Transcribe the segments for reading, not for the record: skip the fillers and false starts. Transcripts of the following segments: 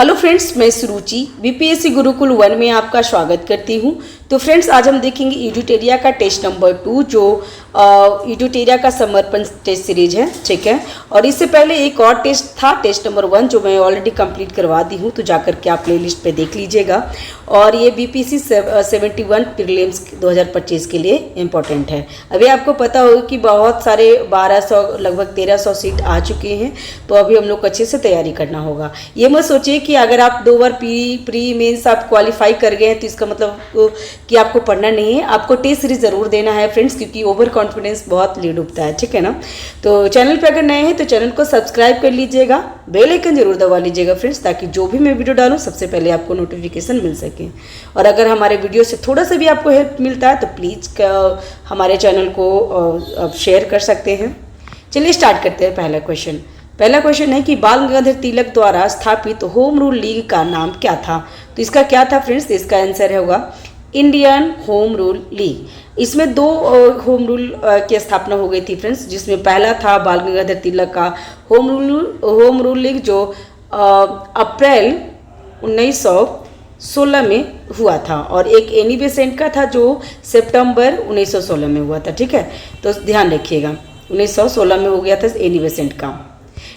Hello friends, मैं सुरुचि BPSC Gurukul 1 में आपका स्वागत करती हूं। तो फ्रेंड्स, आज हम देखेंगे एडुटेरिया का टेस्ट नंबर 2 जो एडुटेरिया का समर्पण टेस्ट सीरीज है, ठीक है। और इससे पहले एक और टेस्ट था, टेस्ट नंबर 1, जो मैं ऑलरेडी कंप्लीट करवा दी हूं, तो जाकर के आप प्लेलिस्ट पे देख लीजिएगा। और ये बीपीएससी 71 प्रीलिम्स 2025 के लिए इम्पोर्टेंट है। अभी आपको पता होगा कि बहुत सारे 1200 लगभग 1300 सीट आ चुके हैं, तो अभी हम लोग को अच्छे से तैयारी करना होगा। ये मत सोचिए कि अगर आप 2 बार प्री मेंस आप क्वालिफाई कर गए हैं तो इसका मतलब कि आपको पढ़ना नहीं है। आपको टेस्ट सीरीज ज़रूर देना है फ्रेंड्स, क्योंकि ओवर कॉन्फिडेंस बहुत लीड उठता है, ठीक है ना। तो चैनल पे अगर नए हैं तो चैनल को सब्सक्राइब कर लीजिएगा, बेल आइकन जरूर दबा लीजिएगा फ्रेंड्स, ताकि जो भी मैं वीडियो डालूँ सबसे पहले आपको नोटिफिकेशन मिल सके। और अगर हमारे वीडियो से थोड़ा सा भी आपको हेल्प मिलता है तो प्लीज़ हमारे चैनल को शेयर कर सकते हैं। चलिए स्टार्ट करते हैं। पहला क्वेश्चन है कि बाल गंगाधर तिलक द्वारा स्थापित होम रूल लीग का नाम क्या था। तो इसका क्या था फ्रेंड्स, इसका आंसर होगा इंडियन होम रूल लीग। इसमें 2 होम रूल की स्थापना हो गई थी फ्रेंड्स, जिसमें पहला था बाल गंगाधर तिलक का होम रूल लीग, जो अप्रैल 1916 में हुआ था, और एक एनी बेसेंट का था जो सितंबर 1916 में हुआ था, ठीक है। तो ध्यान रखिएगा 1916 में हो गया था एनी बेसेंट का।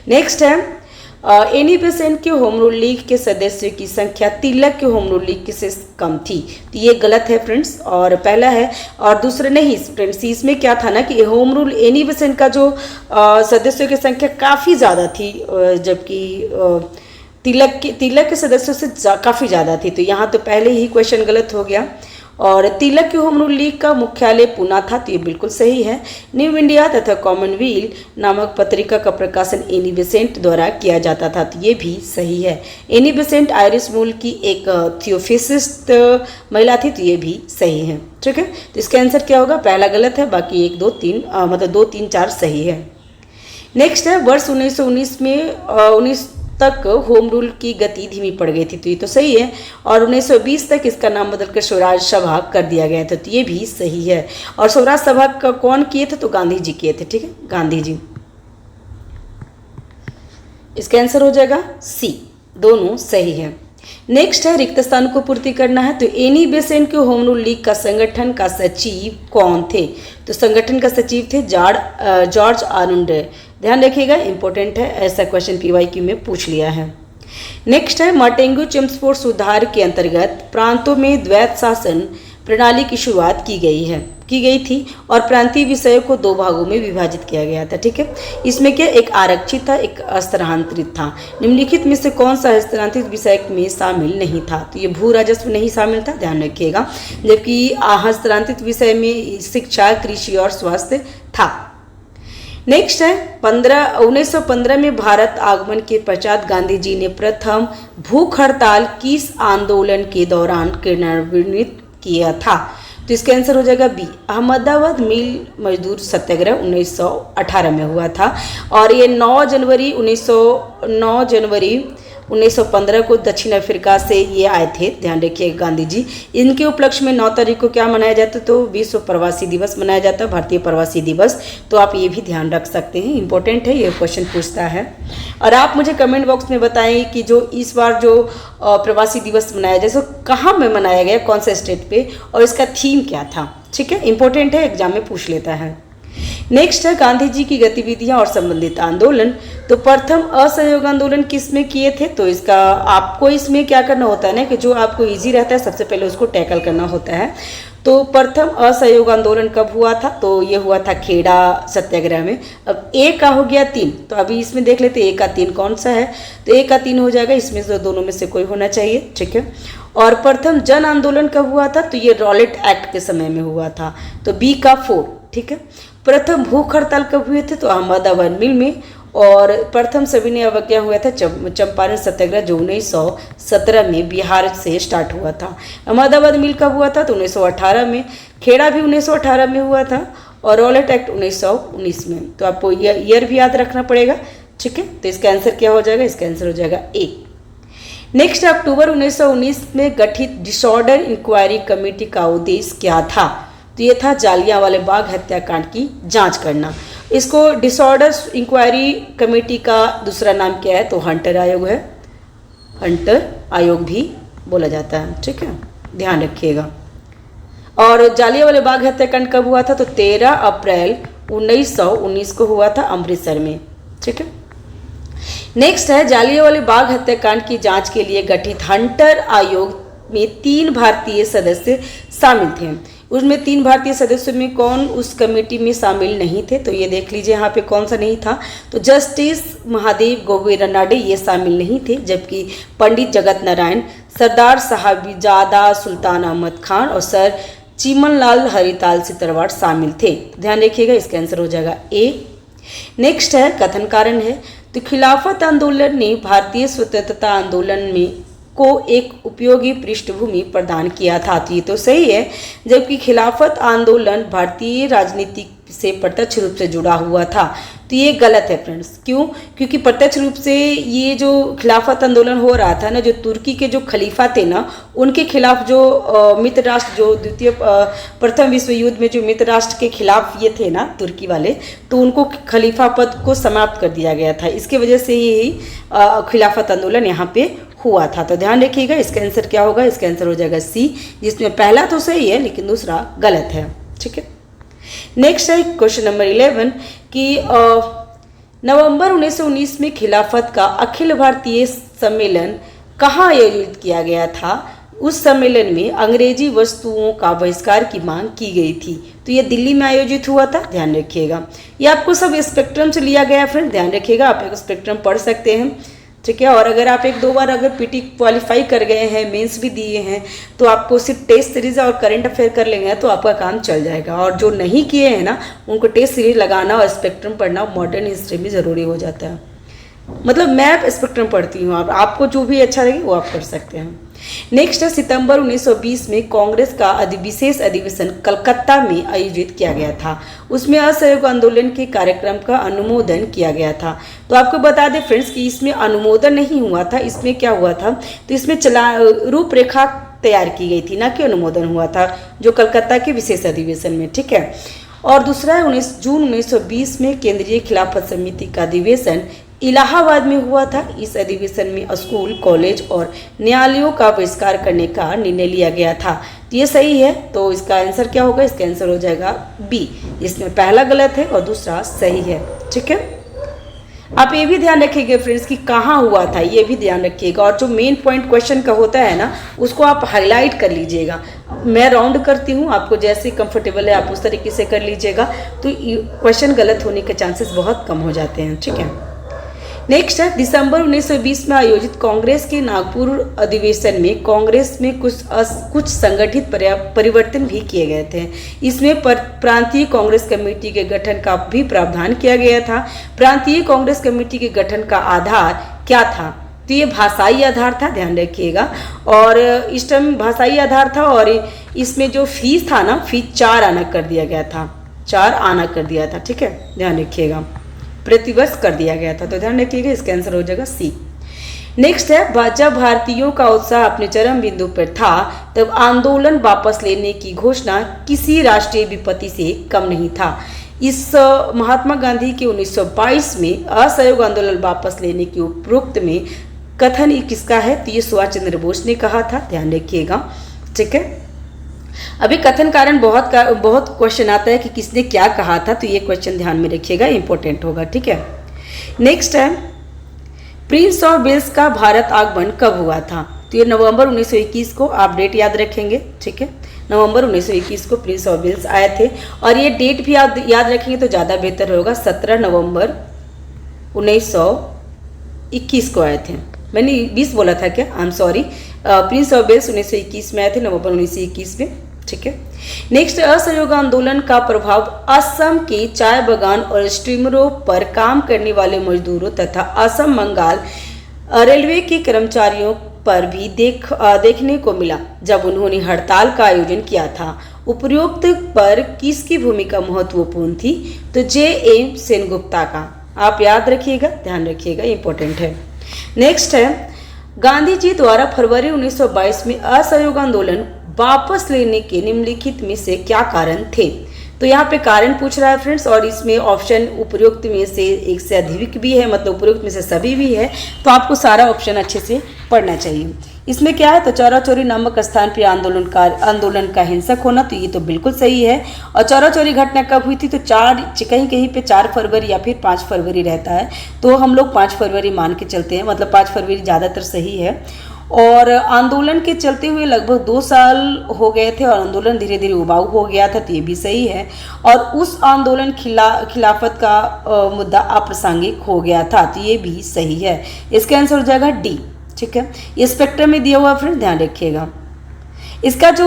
नेक्स्ट है एनी बेसेंट के होम रूल लीग के सदस्यों की संख्या तिलक के होम रूल लीग से कम थी। तो ये गलत है फ्रेंड्स, और पहला है। और दूसरा नहीं फ्रेंड्स, इसमें क्या था ना कि होम रूल एनी बेसेंट का जो सदस्यों की संख्या काफ़ी ज़्यादा थी, जबकि तिलक के सदस्यों से काफ़ी ज़्यादा थी। तो यहाँ तो पहले ही क्वेश्चन गलत हो गया। और तिलक के होम रूल लीग का मुख्यालय पुणे था, तो ये बिल्कुल सही है। न्यू इंडिया तथा कॉमनवेल्थ नामक पत्रिका का प्रकाशन एनी बेसेंट द्वारा किया जाता था, तो ये भी सही है। एनी बेसेंट आयरिश मूल की एक थियोफिसिस्ट महिला थी, तो ये भी सही है, ठीक है। तो इसका आंसर क्या होगा, पहला गलत है, बाकी 1 2 3 मतलब 2 3 4 सही है। नेक्स्ट है वर्ष 1919 में 19 तक होम रूल की गति धीमी पड़ गई थी, तो ये तो सही है। और 1920 तक इसका नाम बदलकर स्वराज सभा कर दिया गया था, तो ये भी सही है। और स्वराज सभा का कौन किए थे, तो गांधी जी किए थे, ठीक है, गांधी जी। इसका आंसर हो जाएगा सी, दोनों सही है। नेक्स्ट है रिक्त स्थान को पूर्ति करना है। तो एनी बेसेंट के होम रूल लीग का संगठन का सचिव कौन थे। तो संगठन का सचिव थे जॉर्ज आर्नोल्ड। ध्यान रखिएगा, इंपॉर्टेंट है, ऐसा क्वेश्चन पीवाईक्यू में पूछ लिया है। नेक्स्ट है मार्टेंगू चेम्सफोर्ड सुधार के अंतर्गत प्रांतों में द्वैत शासन प्रणाली की शुरुआत की गई थी, और प्रांतीय विषयों को 2 भागों में विभाजित किया गया था, ठीक है। इसमें क्या, एक आरक्षित था, एक हस्तांतरित था। निम्नलिखित में से कौन सा हस्तांतरित विषय में शामिल नहीं था। तो ये भू राजस्व नहीं शामिल था, ध्यान रखिएगा। जबकि हस्तांतरित विषय में शिक्षा, कृषि और स्वास्थ्य था। नेक्स्ट है 1915 में भारत आगमन के पश्चात गांधी जी ने प्रथम भूख हड़ताल किस आंदोलन के दौरान क्रियान्वित किया था। तो इसका आंसर हो जाएगा बी, अहमदाबाद मिल मजदूर सत्याग्रह 1918 में हुआ था। और ये 9 जनवरी 1915 को दक्षिण अफ्रीका से ये आए थे, ध्यान रखिए गांधी जी। इनके उपलक्ष्य में 9 तारीख को क्या मनाया जाता है, तो विश्व प्रवासी दिवस मनाया जाता है, भारतीय प्रवासी दिवस। तो आप ये भी ध्यान रख सकते हैं, इंपॉर्टेंट है, ये क्वेश्चन पूछता है। और आप मुझे कमेंट बॉक्स में बताएं कि जो इस बार जो प्रवासी दिवस मनाया जाए, तो कहाँ में मनाया गया, कौन से स्टेट पे, और इसका थीम क्या था, ठीक है, इंपॉर्टेंट है, एग्जाम में पूछ लेता है। नेक्स्ट है गांधी जी की गतिविधियां और संबंधित आंदोलन। तो प्रथम असहयोग आंदोलन किस में किए थे। तो इसका आपको इसमें क्या करना होता है ना कि जो आपको इजी रहता है सबसे पहले उसको टैकल करना होता है। तो प्रथम असहयोग आंदोलन कब हुआ था, तो ये हुआ था खेड़ा सत्याग्रह में। अब ए का हो गया 3, तो अभी इसमें देख लेते हैं ए का 3 कौन सा है। तो ए का 3 हो जाएगा, इसमें से दोनों में से कोई होना चाहिए, ठीक है। और प्रथम जन आंदोलन कब हुआ था, तो ये रॉलेट एक्ट के समय में हुआ था, तो बी का 4, ठीक है। प्रथम भूख हड़ताल कब हुए थे, तो अहमदाबाद मिल में। और प्रथम सविनय अवज्ञा हुआ था चंपारण सत्याग्रह, जो 1917 में बिहार से स्टार्ट हुआ था। अहमदाबाद मिल कब हुआ था, तो 1918 में। खेड़ा भी 1918 में हुआ था, और रॉलेट एक्ट 1919 में। तो आपको ईयर भी याद रखना पड़ेगा, ठीक है। तो इसका आंसर क्या हो जाएगा, इसका आंसर हो जाएगा ए। नेक्स्ट, अक्टूबर 1919 में गठित डिसऑर्डर इंक्वायरी कमेटी का उद्देश्य क्या था। तो ये था जालियांवाला बाग हत्याकांड की जांच करना। इसको डिसऑर्डर इंक्वायरी कमेटी का दूसरा नाम क्या है, तो हंटर आयोग है। हंटर आयोग भी बोला जाता है, ठीक है, ध्यान रखिएगा। और जालियांवाला बाग हत्याकांड कब हुआ था? तो 13 अप्रैल 1919 को हुआ था अमृतसर में, ठीक है। नेक्स्ट है, जालियांवाला बाग हत्याकांड की जांच के लिए गठित हंटर आयोग में 3 भारतीय सदस्य शामिल थे। उसमें 3 भारतीय सदस्यों में कौन उस कमेटी में शामिल नहीं थे? तो ये देख लीजिए यहाँ पे कौन सा नहीं था। तो जस्टिस महादेव गोविंद रनाडे ये शामिल नहीं थे, जबकि पंडित जगत नारायण, सरदार साहबजादा सुल्तान अहमद खान और सर चीमनलाल हरिताल सितरवाड़ शामिल थे। ध्यान रखिएगा, इसका आंसर हो जाएगा ए। नेक्स्ट है, कथन कारण है। तो खिलाफत आंदोलन ने भारतीय स्वतंत्रता आंदोलन में को एक उपयोगी पृष्ठभूमि प्रदान किया था। तो ये तो सही है, जबकि खिलाफत आंदोलन भारतीय राजनीति से प्रत्यक्ष रूप से जुड़ा हुआ था। तो ये गलत है फ्रेंड्स। क्यों? क्योंकि प्रत्यक्ष रूप से ये जो खिलाफत आंदोलन हो रहा था ना, जो तुर्की के जो खलीफा थे ना, उनके खिलाफ जो मित्र राष्ट्र, जो प्रथम विश्व युद्ध में जो मित्र राष्ट्र के खिलाफ ये थे ना तुर्की वाले, तो उनको खलीफा पद को समाप्त कर दिया गया था। इसके वजह से ही खिलाफत आंदोलन यहाँ पे हुआ था। तो ध्यान रखिएगा, इसका आंसर क्या होगा? इसका आंसर हो जाएगा सी, जिसमें पहला तो सही है लेकिन दूसरा गलत है, ठीक है। नेक्स्ट है क्वेश्चन नंबर 11 कि नवंबर 1919 में खिलाफत का अखिल भारतीय सम्मेलन कहाँ आयोजित किया गया था? उस सम्मेलन में अंग्रेजी वस्तुओं का बहिष्कार की मांग की गई थी। तो ये दिल्ली में आयोजित हुआ था, ध्यान रखिएगा। ये आपको सब स्पेक्ट्रम से लिया गया है फ्रेंड, ध्यान रखिएगा। आप एक स्पेक्ट्रम पढ़ सकते हैं, ठीक है। और अगर आप 1-2 बार अगर पीटी क्वालिफाई कर गए हैं, मेंस भी दिए हैं, तो आपको सिर्फ टेस्ट सीरीज और करंट अफेयर कर लेंगे तो आपका काम चल जाएगा। और जो नहीं किए हैं ना, उनको टेस्ट सीरीज लगाना और स्पेक्ट्रम पढ़ना मॉडर्न हिस्ट्री में ज़रूरी हो जाता है। मतलब मैं स्पेक्ट्रम पढ़ती हूँ, आपको जो भी अच्छा लगे वो आप कर सकते हैं। नेक्स्ट है, सितंबर 1920 में कांग्रेस का विशेष अधिवेशन कलकत्ता में आयोजित किया गया था। उसमें असहयोग आंदोलन के कार्यक्रम का अनुमोदन किया गया था। तो आपको बता दें फ्रेंड्स कि इसमें अनुमोदन नहीं हुआ था, इसमें क्या हुआ था? तो इसमें रूपरेखा तैयार की गई थी, ना कि अनुमोदन हुआ था, जो कलकत्ता के विशेष अधिवेशन में, ठीक है। और दूसरा है, 19 जून 1920 में केंद्रीय खिलाफत समिति का अधिवेशन इलाहाबाद में हुआ था। इस अधिवेशन में स्कूल, कॉलेज और न्यायालयों का बहिष्कार करने का निर्णय लिया गया था। तो ये सही है, तो इसका आंसर क्या होगा? इसका आंसर हो जाएगा बी। इसमें पहला गलत है और दूसरा सही है, ठीक है। आप ये भी ध्यान रखिएगा फ्रेंड्स कि कहाँ हुआ था, ये भी ध्यान रखिएगा। और जो मेन पॉइंट क्वेश्चन का होता है ना, उसको आप हाईलाइट कर लीजिएगा। मैं राउंड करती हूँ, आपको जैसे कंफर्टेबल है आप उस तरीके से कर लीजिएगा, तो क्वेश्चन गलत होने के चांसेस बहुत कम हो जाते हैं, ठीक है। नेक्स्ट है, दिसंबर 1920 में आयोजित कांग्रेस के नागपुर अधिवेशन में कांग्रेस में कुछ संगठित परिवर्तन भी किए गए थे। इसमें प्रांतीय कांग्रेस कमेटी के गठन का भी प्रावधान किया गया था। प्रांतीय कांग्रेस कमेटी के गठन का आधार क्या था? तो ये भाषाई आधार था, ध्यान रखिएगा। और इस टाइम भाषाई आधार था, और इसमें जो फीस था ना, फीस 4 आना कर दिया गया था, 4 आना कर दिया था, ठीक है, ध्यान रखिएगा। प्रतिवर्ष कर दिया गया था, तो ध्यान रखिएगा, इसका आंसर हो जाएगा सी। नेक्स्ट है, जब भारतीयों का उत्साह अपने चरम बिंदु पर था, तब आंदोलन वापस लेने की घोषणा किसी राष्ट्रीय विपत्ति से कम नहीं था। इस महात्मा गांधी के 1922 में असहयोग आंदोलन वापस लेने की उपरोक्त में कथन किसका है? तो ये सुभाष चंद्र बोस ने कहा था, ध्यान रखिएगा, ठीक है। अभी कथन कारण बहुत क्वेश्चन आता है कि किसने क्या कहा था, तो ये क्वेश्चन ध्यान में रखिएगा, इंपॉर्टेंट होगा, ठीक है। नेक्स्ट है, प्रिंस ऑफ वेल्स का भारत आगमन कब हुआ था? तो ये नवंबर 1921 को, आप डेट याद रखेंगे, ठीक है। नवंबर 1921 को प्रिंस ऑफ वेल्स आए थे, और ये डेट भी आप याद रखेंगे तो ज़्यादा बेहतर होगा। 17 नवंबर 1921 को आए थे। मैंने 20 बोला था क्या? I am sorry. Prince of Wales 1921 में आए थे, नवंबर 1921 में, ठीक है। नेक्स्ट, असहयोग आंदोलन का प्रभाव असम के चाय बागान और स्टीमरों पर काम करने वाले मजदूरों तथा असम बंगाल रेलवे के कर्मचारियों पर भी देखने को मिला, जब उन्होंने हड़ताल का आयोजन किया था। उपरोक्त पर किसकी भूमिका महत्वपूर्ण थी? तो J.M. सेनगुप्ता का। आप याद रखिएगा, ध्यान रखिएगा, इंपॉर्टेंट है। नेक्स्ट है, गांधी जी द्वारा फरवरी 1922 में असहयोग आंदोलन वापस लेने के निम्नलिखित में से क्या कारण थे? तो यहाँ पे कारण पूछ रहा है फ्रेंड्स, और इसमें ऑप्शन उपयुक्त में से एक से अधिक भी है, मतलब उपयुक्त में से सभी भी है, तो आपको सारा ऑप्शन अच्छे से पढ़ना चाहिए। इसमें क्या है, तो चौरा चौरी नामक स्थान पर आंदोलन का हिंसक होना, तो ये तो बिल्कुल सही है। और चौरा चौरी घटना कब हुई थी, तो कहीं कहीं पे 4 फरवरी या फिर 5 फरवरी रहता है, तो हम लोग 5 फरवरी मान के चलते हैं, मतलब 5 फरवरी ज़्यादातर सही है। और आंदोलन के चलते हुए लगभग 2 साल हो गए थे और आंदोलन धीरे धीरे उबाऊ हो गया था, तो ये भी सही है। और उस आंदोलन खिलाफत का मुद्दा अप्रासंगिक हो गया था, तो ये भी सही है। इसका आंसर हो जाएगा डी। ठीक है, ये स्पेक्ट्रम में दिया हुआ फ्रेंड, ध्यान रखिएगा। इसका जो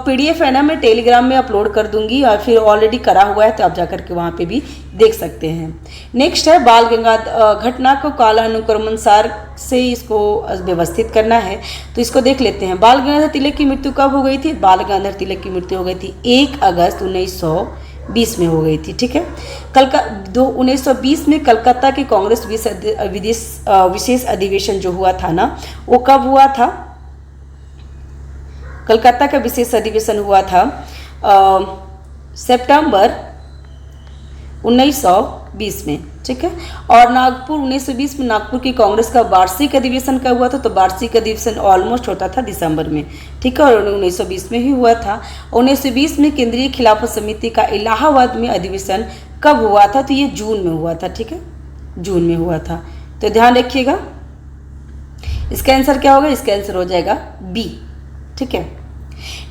PDF है ना, मैं टेलीग्राम में अपलोड कर दूंगी, और फिर ऑलरेडी करा हुआ है, तो आप जाकर के वहाँ पे भी देख सकते हैं। नेक्स्ट है बाल गंगाधर घटना को कालानुक्रमानुसार से इसको व्यवस्थित करना है, तो इसको देख लेते हैं। बाल गंगाधर तिलक की मृत्यु कब हो गई थी? बाल गंगाधर तिलक की मृत्यु हो गई थी 1 अगस्त 1920 में हो गई थी। ठीक है, 1920 में कलकत्ता के कांग्रेस विशेष अधिवेशन जो हुआ था ना, वो कब हुआ था? कलकत्ता का विशेष अधिवेशन हुआ था सितंबर 1920 में। ठीक है, और नागपुर 1920 में नागपुर की कांग्रेस का वार्षिक अधिवेशन कब हुआ था? तो वार्षिक अधिवेशन ऑलमोस्ट होता था दिसंबर में। ठीक है, और 1920 में ही हुआ था। 1920 में केंद्रीय खिलाफत समिति का इलाहाबाद में अधिवेशन कब हुआ था? तो ये जून में हुआ था। ठीक है, जून में हुआ था, तो ध्यान रखिएगा। इसका आंसर क्या होगा? इसका आंसर हो जाएगा बी। ठीक है,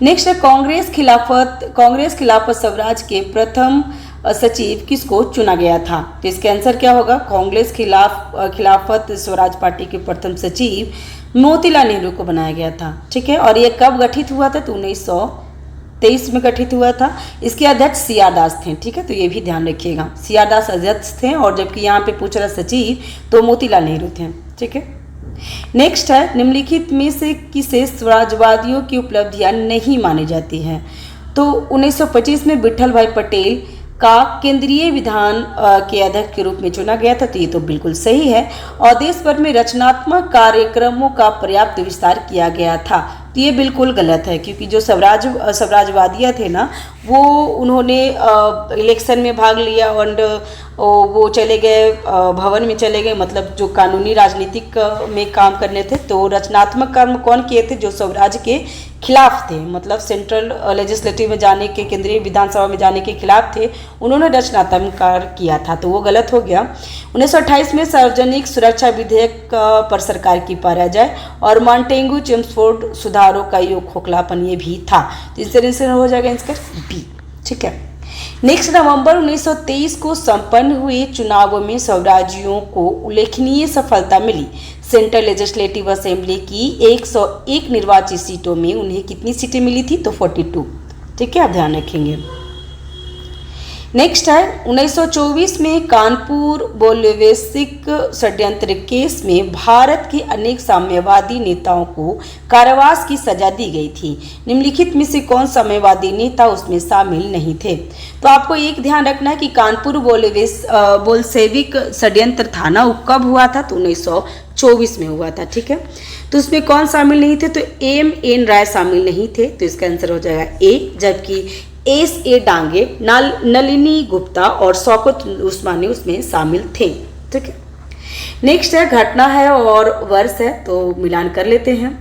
नेक्स्ट है कांग्रेस खिलाफत स्वराज के प्रथम सचिव किसको चुना गया था? तो इसका आंसर क्या होगा? कांग्रेस खिलाफत स्वराज पार्टी के प्रथम सचिव मोतीलाल नेहरू को बनाया गया था। ठीक है, और ये कब गठित हुआ था? तो 1923 में गठित हुआ था। इसके अध्यक्ष CR दास थे। ठीक है, तो ये भी ध्यान रखिएगा, CR दास अध्यक्ष थे, और जबकि यहाँ पे पूछ रहा सचिव तो मोतीलाल नेहरू थे। ठीक है, नेक्स्ट है निम्नलिखित में से किसे स्वराजवादियों की उपलब्धियां नहीं मानी जाती हैं? तो 1925 में विठल भाई पटेल का केंद्रीय विधान के अध्यक्ष के रूप में चुना गया था, तो ये तो बिल्कुल सही है। और देश भर में रचनात्मक कार्यक्रमों का पर्याप्त विस्तार किया गया था, तो ये बिल्कुल गलत है, क्योंकि जो स्वराजवादियाँ थे ना, वो उन्होंने इलेक्शन में भाग लिया और वो चले गए भवन में चले गए, मतलब जो कानूनी राजनीतिक में काम करने थे। तो रचनात्मक कर्म कौन किए थे? जो स्वराज के खिलाफ थे, मतलब सेंट्रल लेजिस्लेटिव में जाने के, केंद्रीय विधानसभा में जाने के खिलाफ थे, उन्होंने रचनात्मक कार्य किया था, तो वो गलत हो गया। 1928 में सार्वजनिक सुरक्षा विधेयक पर सरकार की पराजय और मॉन्टेगू चेम्सफोर्ड सुधारों का योग खोखलापन, ये भी था, तो इससे आंसर हो जाएगा इसका बी। ठीक है, नेक्स्ट नवंबर 1923 को संपन्न हुए चुनावों में स्वराजियों को उल्लेखनीय सफलता मिली। सेंट्रल लेजिस्लेटिव असेंबली की 101 निर्वाचित सीटों में उन्हें कितनी सीटें मिली थी? तो 42। ठीक है, आप ध्यान रखेंगे। नेक्स्ट है 1924 में कानपुर बोल्शेविक षड्यंत्र केस में भारत के अनेक साम्यवादी नेताओं को कारावास की सजा दी गई थी। निम्नलिखित में से कौन साम्यवादी नेता उसमें शामिल नहीं थे? तो आपको एक ध्यान रखना है कि कानपुर बोल्शेविक षड्यंत्र था ना, वो कब हुआ था? तो 1924 में हुआ था। ठीक है, तो उसमें कौन शामिल नहीं थे? तो M.N. राय शामिल नहीं थे, तो इसका आंसर हो जाएगा ए। जबकि S.A. डांगे, नलिनी गुप्ता और शौकत उस्मानी उसमें शामिल थे। ठीक है, नेक्स्ट है घटना है और वर्ष है, तो मिलान कर लेते हैं।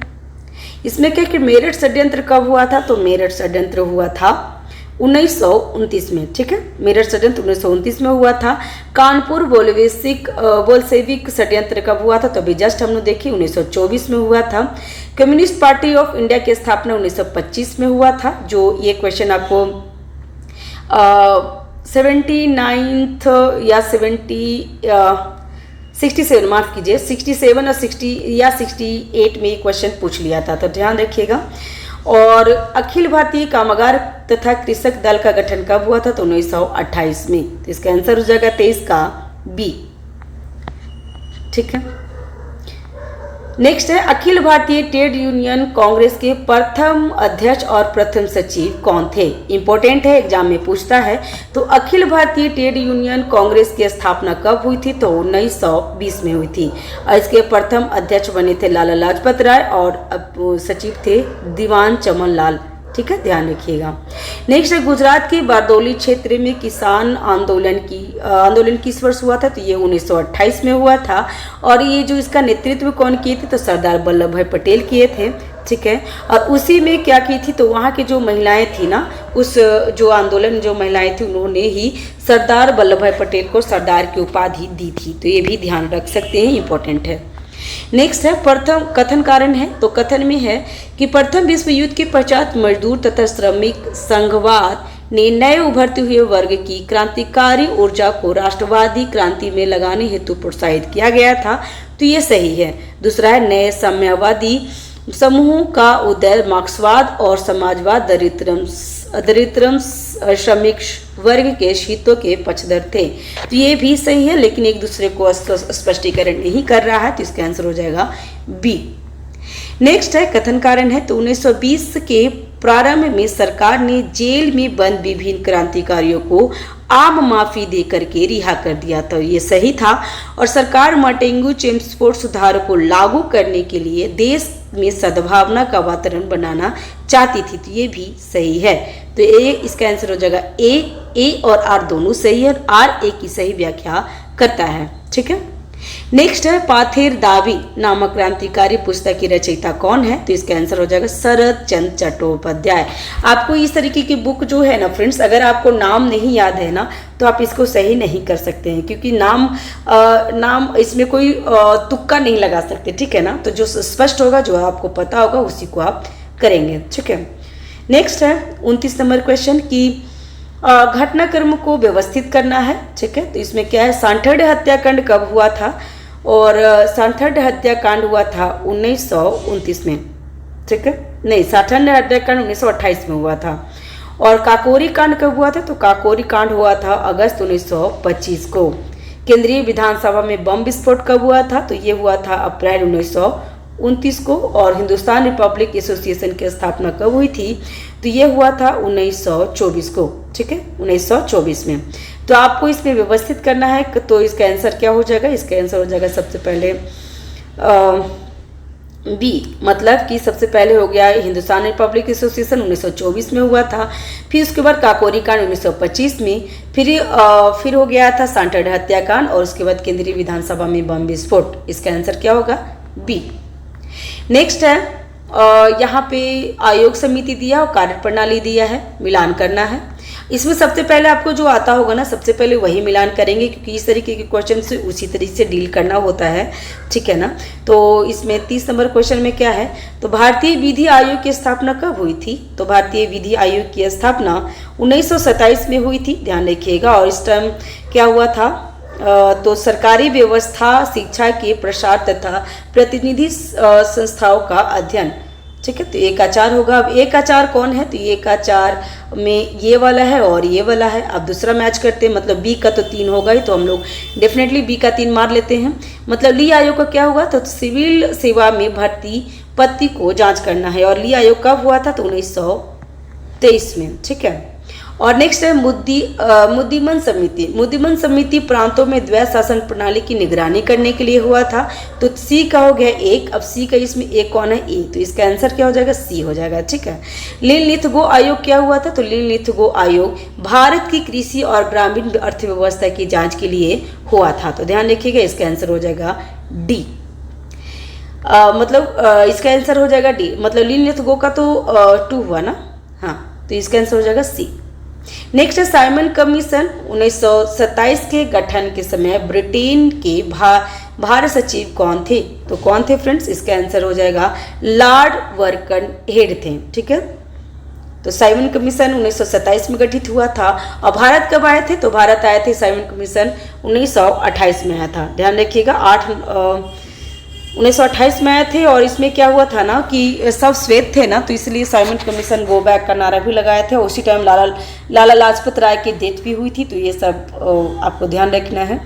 इसमें क्या कि मेरठ षड्यंत्र कब हुआ था? तो मेरठ षड्यंत्र हुआ था 1929 में। ठीक है, मेरठ षड्यंत्र 1929 में हुआ था। कानपुर बोल्शेविक षड्यंत्र कब हुआ था? तो अभी जस्ट हमने देखी 1924 में हुआ था। कम्युनिस्ट पार्टी ऑफ इंडिया की स्थापना 1925 में हुआ था, जो ये क्वेश्चन आपको 79th या 67 माफ कीजिए 67 और 60 या 68 में क्वेश्चन पूछ लिया था, तो ध्यान रखिएगा। और अखिल भारतीय कामगार तथा कृषक दल का गठन कब हुआ था? तो 1928 में, तो इसका आंसर हो जाएगा 23 का बी। ठीक है, नेक्स्ट है अखिल भारतीय ट्रेड यूनियन कांग्रेस के प्रथम अध्यक्ष और प्रथम सचिव कौन थे? इंपॉर्टेंट है, एग्जाम में पूछता है। तो अखिल भारतीय ट्रेड यूनियन कांग्रेस की स्थापना कब हुई थी? तो 1920 में हुई थी, और इसके प्रथम अध्यक्ष बने थे लाला लाजपत राय और सचिव थे दीवान चमन लाल ठीक है, ध्यान रखिएगा। नेक्स्ट है गुजरात के बारडोली क्षेत्र में किसान आंदोलन किस वर्ष हुआ था? तो ये 1928 में हुआ था। और ये जो इसका नेतृत्व कौन किए थे? तो सरदार वल्लभ भाई पटेल किए थे, ठीक है। और उसी में क्या की थी? तो वहाँ की जो महिलाएं थी ना, उस जो आंदोलन जो महिलाएं थी उन्होंने ही सरदार वल्लभ भाई पटेल को सरदार की उपाधि दी थी। तो ये भी ध्यान रख सकते हैं, इंपॉर्टेंट है। नेक्स्ट है प्रथम कथन कारण है। तो कथन में है कि प्रथम विश्व युद्ध के पश्चात मजदूर तथा श्रमिक संघवाद ने नए उभरते हुए वर्ग की क्रांतिकारी ऊर्जा को राष्ट्रवादी क्रांति में लगाने हेतु प्रोत्साहित किया गया था। तो ये सही है। दूसरा है नए साम्यवादी समूहों का उदय मार्क्सवाद और समाजवाद दरिद्रम श्रमिक वर्ग के हितों के पक्षधर थे। तो ये भी सही है, लेकिन एक दूसरे को स्पष्टीकरण नहीं कर रहा है, तो इसका आंसर हो जाएगा बी। नेक्स्ट है कथन कारण है। तो 1920 के प्रारंभ में सरकार ने जेल में बंद विभिन्न क्रांतिकारियों को आम माफी दे करके रिहा कर दिया था। ये सही था। और सरकार मार्टिन चेम्सफोर्ड सुधारों को लागू करने के लिए देश में सद्भावना का वातावरण बनाना चाहती थी। तो ये भी सही है। तो ए इसका आंसर हो जाएगा ए और आर दोनों सही है, और आर ए की सही व्याख्या करता है, ठीक है। नेक्स्ट है पाथेर दावी नामक क्रांतिकारी पुस्तक की रचयिता कौन है? तो इसका आंसर हो जाएगा शरद चंद्र चट्टोपाध्याय। आपको इस तरीके की बुक जो है ना फ्रेंड्स, अगर आपको नाम नहीं याद है ना, तो आप इसको सही नहीं कर सकते हैं, क्योंकि नाम इसमें कोई तुक्का नहीं लगा सकते, ठीक है ना। तो जो स्पष्ट होगा, जो आपको पता होगा, उसी को आप करेंगे, ठीक है। नेक्स्ट है 29 नंबर क्वेश्चन की घटनाक्रम को व्यवस्थित करना है, ठीक है। तो इसमें क्या है? सांठड़ हत्याकांड कब हुआ था? और सांठड़ हत्याकांड हुआ था 1929 में, ठीक है। नहीं, सांठड़ हत्याकांड 1928 में हुआ था। और काकोरी कांड कब हुआ था? तो काकोरी कांड हुआ था अगस्त 1925 को। केंद्रीय विधानसभा में बम विस्फोट कब हुआ था? तो ये हुआ था अप्रैल 1929 को। और हिंदुस्तान रिपब्लिक एसोसिएशन की स्थापना कब हुई थी? तो ये हुआ था 1924 को, ठीक है, 1924 में। तो आपको इसमें व्यवस्थित करना है। तो इसका आंसर क्या हो जाएगा? इसका आंसर हो जाएगा सबसे पहले बी, मतलब कि सबसे पहले हो गया हिंदुस्तान रिपब्लिक एसोसिएशन 1924 में हुआ था। फिर उसके बाद काकोरी कांड 1925 में, फिर हो गया था सांठड़ हत्याकांड, और उसके बाद केंद्रीय विधानसभा में बम विस्फोट। इसका आंसर क्या होगा? बी। नेक्स्ट है यहाँ पे आयोग समिति दिया और कार्यप्रणाली दिया है, मिलान करना है। इसमें सबसे पहले आपको जो आता होगा ना, सबसे पहले वही मिलान करेंगे, क्योंकि इस तरीके के क्वेश्चन से उसी तरीके से डील करना होता है, ठीक है ना। तो इसमें 30 नंबर क्वेश्चन में क्या है? तो भारतीय विधि आयोग की स्थापना कब हुई थी? तो भारतीय विधि आयोग की स्थापना 1927 में हुई थी, ध्यान रखिएगा। और इस टाइम क्या हुआ था? तो सरकारी व्यवस्था, शिक्षा के प्रसार तथा प्रतिनिधि संस्थाओं का अध्ययन, ठीक है। तो एक आचार होगा। अब एक आचार कौन है? तो एक आचार में ये वाला है और ये वाला है। अब दूसरा मैच करते हैं, मतलब बी का तो 3 होगा ही, तो हम लोग डेफिनेटली बी का 3 मार लेते हैं। मतलब ली आयोग का क्या हुआ? तो सिविल सेवा में भर्ती पत्ती को जांच करना है। और ली आयोग कब हुआ था? तो 1923 में, ठीक है। और नेक्स्ट है मुद्दिमन समिति। मुद्दिमन समिति प्रांतों में द्वैध शासन प्रणाली की निगरानी करने के लिए हुआ था। तो सी का हो गया एक। अब सी का इसमें एक कौन है? ए। तो इसका आंसर क्या हो जाएगा? सी हो जाएगा, ठीक है। लिन-लिथगो आयोग क्या हुआ था? तो लिन-लिथगो आयोग भारत की कृषि और ग्रामीण अर्थव्यवस्था की जांच के लिए हुआ था। तो ध्यान रखिएगा, इसका आंसर हो जाएगा डी। इसका आंसर हो जाएगा डी। मतलब लिन-लिथगो का तो 2 हुआ ना, हाँ, तो इसका आंसर हो जाएगा सी। नेक्स्ट है साइमन कमीशन। 1927 के गठन के समय ब्रिटेन के भारत सचिव कौन थे? तो कौन थे फ्रेंड्स? इसका आंसर हो जाएगा लॉर्ड वर्कन हेड थे, ठीक है। तो साइमन कमीशन 1927 में गठित हुआ था। और भारत कब आए थे? तो भारत आए थे साइमन कमीशन 1928 में आया था, ध्यान रखिएगा। 1928 में आए थे। और इसमें क्या हुआ था ना कि सब श्वेत थे ना, तो इसलिए साइमन कमीशन गो बैक का नारा भी लगाए थे। उसी टाइम लाला लाजपत राय की डेथ भी हुई थी। तो ये सब आपको ध्यान रखना है।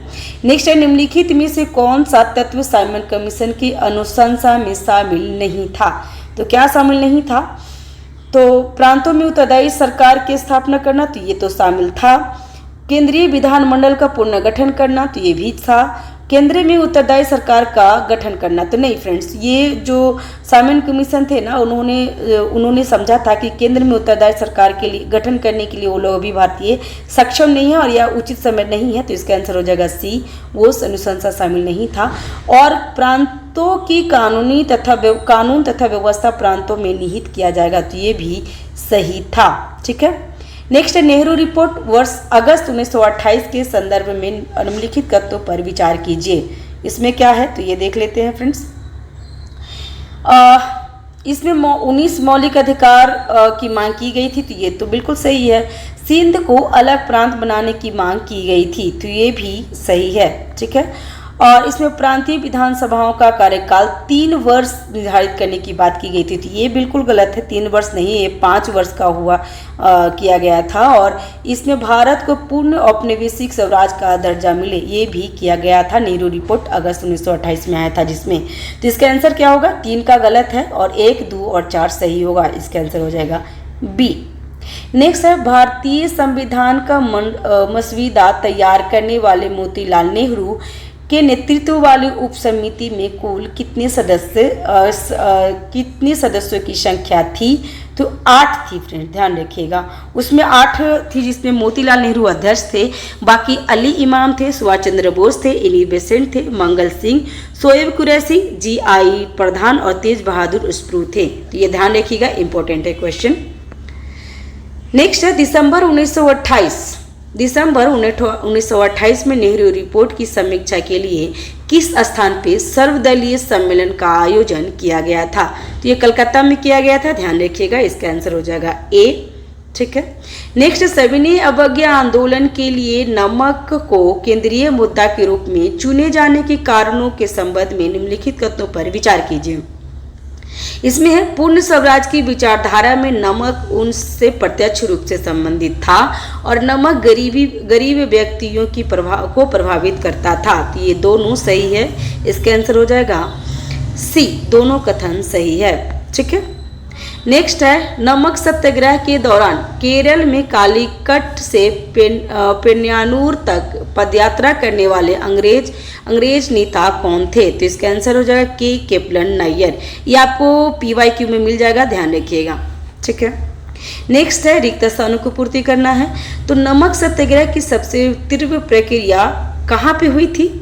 नेक्स्ट है निम्नलिखित में से कौन सा तत्व साइमन कमीशन की अनुशंसा में शामिल नहीं था? तो क्या शामिल नहीं था? तो प्रांतों में उत्तरदायी सरकार की स्थापना करना, तो ये तो शामिल था। केंद्रीय विधानमंडल का पुनर्गठन करना, तो ये भी था। केंद्र में उत्तरदायी सरकार का गठन करना। तो नहीं फ्रेंड्स, ये जो साइमन कमीशन थे ना, उन्होंने समझा था कि केंद्र में उत्तरदायी सरकार के लिए गठन करने के लिए वो लोग अभी भारतीय सक्षम नहीं है और यह उचित समय नहीं है। तो इसका आंसर हो जाएगा सी, वो अनुशंसा शामिल नहीं था। और प्रांतों की कानून तथा व्यवस्था प्रांतों में निहित किया जाएगा, तो ये भी सही था। ठीक है, नेक्स्ट है नेहरू रिपोर्ट वर्ष अगस्त 1928 के संदर्भ में निम्नलिखित तथ्यों पर विचार कीजिए। इसमें क्या है तो ये देख लेते हैं फ्रेंड्स। इसमें 19 मौलिक अधिकार की मांग की गई थी, तो ये तो बिल्कुल सही है। सिंध को अलग प्रांत बनाने की मांग की गई थी, तो ये भी सही है। ठीक है, और इसमें प्रांतीय विधानसभाओं का कार्यकाल 3 वर्ष निर्धारित करने की बात की गई थी, तो ये बिल्कुल गलत है। 3 वर्ष नहीं, ये 5 वर्ष का किया गया था। और इसमें भारत को पूर्ण औपनिवेशिक स्वराज का दर्जा मिले, ये भी किया गया था। नेहरू रिपोर्ट अगस्त 1928 में आया था जिसमें। तो इसका आंसर क्या होगा, 3 का गलत है और 1, 2 और 4 सही होगा। इसका आंसर हो जाएगा बी। नेक्स्ट है भारतीय संविधान का मसवीदा तैयार करने वाले मोतीलाल नेहरू के नेतृत्व वाली उप समिति में कुल कितने सदस्यों की संख्या थी, तो 8 थी फ्रेंड, ध्यान रखिएगा। उसमें 8 थी जिसमें मोतीलाल नेहरू अध्यक्ष थे, बाकी अली इमाम थे, सुभाष चंद्र बोस थे, एनी बेसेंट थे, मंगल सिंह, शोएब कुरैशी, जी.आई. प्रधान और तेज बहादुर स्प्रू थे। तो ये ध्यान रखिएगा, इंपॉर्टेंट है क्वेश्चन। नेक्स्ट है दिसंबर 1928 में नेहरू रिपोर्ट की समीक्षा के लिए किस स्थान पे सर्वदलीय सम्मेलन का आयोजन किया गया था, तो ये कलकत्ता में किया गया था। ध्यान रखिएगा, इसका आंसर हो जाएगा ए। ठीक है, नेक्स्ट सविनय अवज्ञा आंदोलन के लिए नमक को केंद्रीय मुद्दा के रूप में चुने जाने के कारणों के संबंध में निम्नलिखित तथ्यों पर विचार कीजिए। इसमें है पूर्ण स्वराज की विचारधारा में नमक उनसे प्रत्यक्ष रूप से संबंधित था और नमक गरीब व्यक्तियों की को प्रभावित करता था, तो ये दोनों सही है। इसका आंसर हो जाएगा सी, दोनों कथन सही है। ठीक है, नेक्स्ट है नमक सत्याग्रह के दौरान केरल में कालीकट से पेन्नानूर तक पदयात्रा करने वाले अंग्रेज नेता कौन थे, तो इसका आंसर हो जाएगा के केपलन नैयर। ये आपको PYQ में मिल जाएगा, ध्यान रखिएगा। ठीक है, नेक्स्ट है रिक्त स्थानों को पूर्ति करना है। तो नमक सत्याग्रह की सबसे तीव्र प्रक्रिया कहाँ पे हुई थी,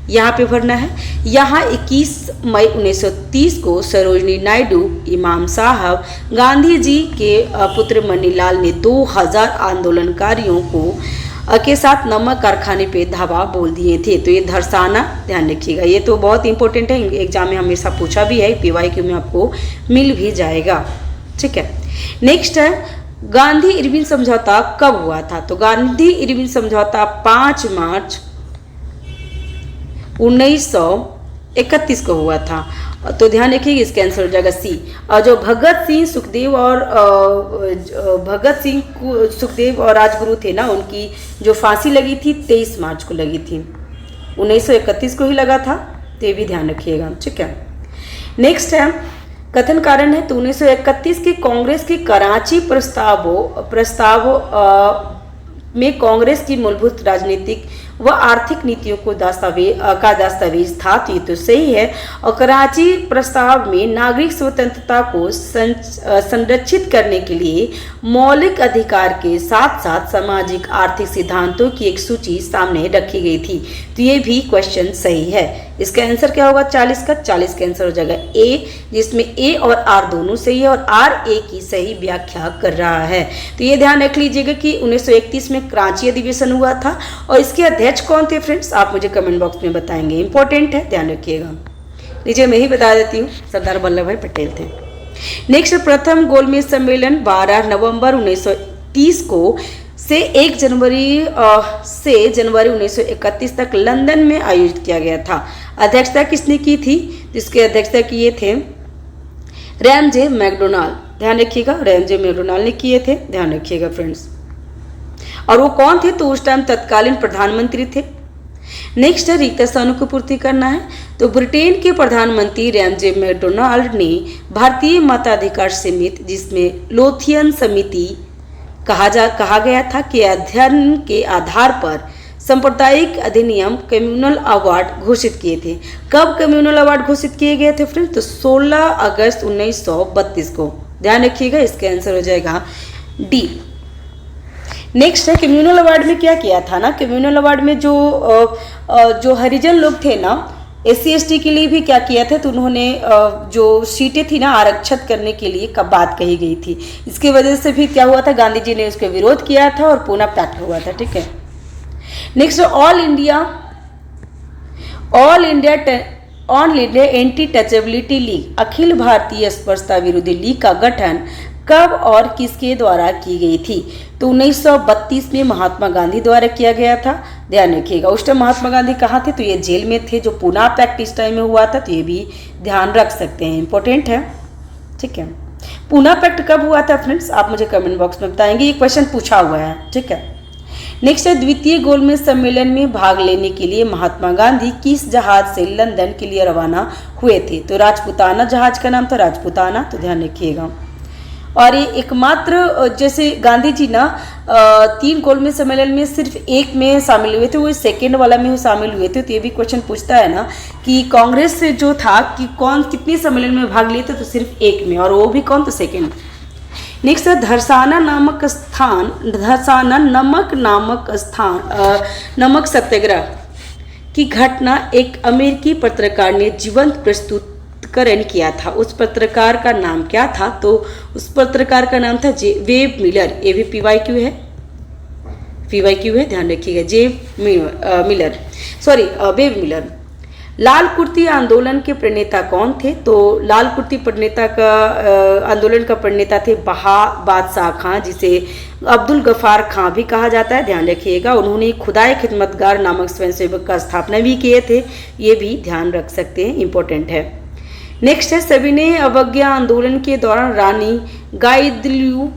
यहाँ पे भरना है। यहाँ 21 मई 1930 को सरोजनी नायडू, इमाम साहब, गांधी जी के पुत्र मनीलाल ने 2000 आंदोलनकारियों के साथ नमक कारखाने पे धावा बोल दिए थे, तो ये धरसाना, ध्यान रखिएगा। ये तो बहुत इंपॉर्टेंट है, एग्जाम में हमेशा पूछा भी है, PYQ में आपको मिल भी जाएगा। ठीक है, नेक्स्ट है गांधी इरविन समझौता कब हुआ था, तो गांधी इरविन समझौता 5 मार्च 1931 को हुआ था, तो ध्यान रखिए इसका आंसर हो जाएगा सी। और जो भगत सिंह सुखदेव और राजगुरु थे ना, उनकी जो फांसी लगी थी 23 मार्च को लगी थी, 1931 को ही लगा था, तो ये भी ध्यान रखिएगा। ठीक है, नेक्स्ट है कथन कारण है। तो 1931 के कांग्रेस के कराची प्रस्तावों में कांग्रेस की मूलभूत राजनीतिक व आर्थिक नीतियों को दस्तावेज था, तो ये तो सही है। और कराची प्रस्ताव में नागरिक स्वतंत्रता को संरक्षित करने के लिए मौलिक अधिकार के साथ साथ सामाजिक आर्थिक सिद्धांतों की एक सूची सामने रखी गई थी, तो ये भी क्वेश्चन सही है। इसका आंसर क्या होगा 40 का आंसर हो जाएगा ए, जिसमें ए और आर दोनों सही है और आर ए की सही व्याख्या कर रहा है। तो ये ध्यान रख लीजिएगा कि 1931 में कराची अधिवेशन हुआ था और इसके अध्यक्ष कौन थे फ्रेंड्स, आप मुझे कमेंट बॉक्स में बताएंगे, इंपॉर्टेंट है, ध्यान रखिएगा। नीचे मैं ही बता देती हूँ, सरदार वल्लभ भाई पटेल थे। नेक्स्ट प्रथम गोलमेज सम्मेलन 12 नवंबर 1930 को से 1 जनवरी से जनवरी 1931 तक लंदन में आयोजित किया गया था। अध्यक्षता किसने की थी, जिसके अध्यक्षता किए थे रैमजे मैकडोनाल्ड, ध्यान रखिएगा, रैमजे मैकडोनाल्ड ने किए थे, ध्यान रखिएगा फ्रेंड्स। और वो कौन थे, तो उस टाइम तत्कालीन प्रधानमंत्री थे। नेक्स्ट है रिक्त स्थानों को पूर्ति करना है। तो ब्रिटेन के प्रधानमंत्री रैमजे मैकडोनाल्ड ने भारतीय मताधिकार समिति, जिसमें लोथियन समिति कहा गया था, कि अध्ययन के आधार पर सांप्रदायिक अधिनियम कम्युनल अवार्ड घोषित किए थे। कब कम्युनल अवार्ड घोषित किए गए थे फ्रेंड्स? तो 16 अगस्त 1932 को। ध्यान रखिएगा, इसका आंसर हो जाएगा डी। नेक्स्ट है कम्युनल अवार्ड में क्या किया था ना, कम्युनल अवार्ड में जो हरिजन लोग थे ना, SC ST के लिए भी क्या किया था, तो उन्होंने जो सीटें थी ना आरक्षित करने के लिए कब बात कही गई थी। इसकी वजह से भी क्या हुआ था, गांधी जी ने उसका विरोध किया था और पूना पैक्ट हुआ था। ठीक है। Next all India anti untouchability league, अखिल भारतीय स्पर्शता विरोधी लीग का गठन कब और किसके द्वारा की गई थी? तो 1932 में महात्मा गांधी द्वारा किया गया था। ध्यान रखिएगा, उस टाइम महात्मा गांधी कहाँ थे? तो ये जेल में थे। जो पूना पैक्ट इस टाइम में हुआ था, तो ये भी ध्यान रख सकते हैं, इंपॉर्टेंट है। ठीक है। पूना पैक्ट कब हुआ था फ्रेंड्स? आप मुझे कमेंट बॉक्स में बताएंगे, ये क्वेश्चन पूछा हुआ है। ठीक है। नेक्स्ट है द्वितीय गोलमेज सम्मेलन में भाग लेने के लिए महात्मा गांधी किस जहाज से लंदन के लिए रवाना हुए थे? तो राजपुताना जहाज का नाम था राजपुताना, तो ध्यान रखिएगा। और ये एकमात्र, जैसे गांधी जी ना 3 गोलमेज सम्मेलन में सिर्फ एक में शामिल हुए थे, वो सेकेंड वाला में शामिल हुए थे। तो ये भी क्वेश्चन पूछता है ना कि कांग्रेस से जो था कि कौन कितने सम्मेलन में भाग लिए थे, तो सिर्फ एक में, और वो भी कौन? तो सेकेंड। नेक्स्ट है धरसाना नमक सत्याग्रह की घटना एक अमेरिकी पत्रकार ने जीवंत प्रस्तुतिकरण किया था। उस पत्रकार का नाम क्या था? तो उस पत्रकार का नाम था वेब मिलर। ये भी PYQ है, PYQ है, ध्यान रखिएगा। Web Miller. लाल कुर्ती आंदोलन के प्रणेता कौन थे? तो लाल कुर्ती आंदोलन का प्रणेता थे बादशाह खां, जिसे अब्दुल गफ्फार खां भी कहा जाता है। ध्यान रखिएगा। उन्होंने खुदाई खिदमतगार नामक स्वयंसेवक का स्थापना भी किए थे, ये भी ध्यान रख सकते हैं, इंपॉर्टेंट है। नेक्स्ट है सविनय अवज्ञा आंदोलन के दौरान रानी गाइदिन्ल्यू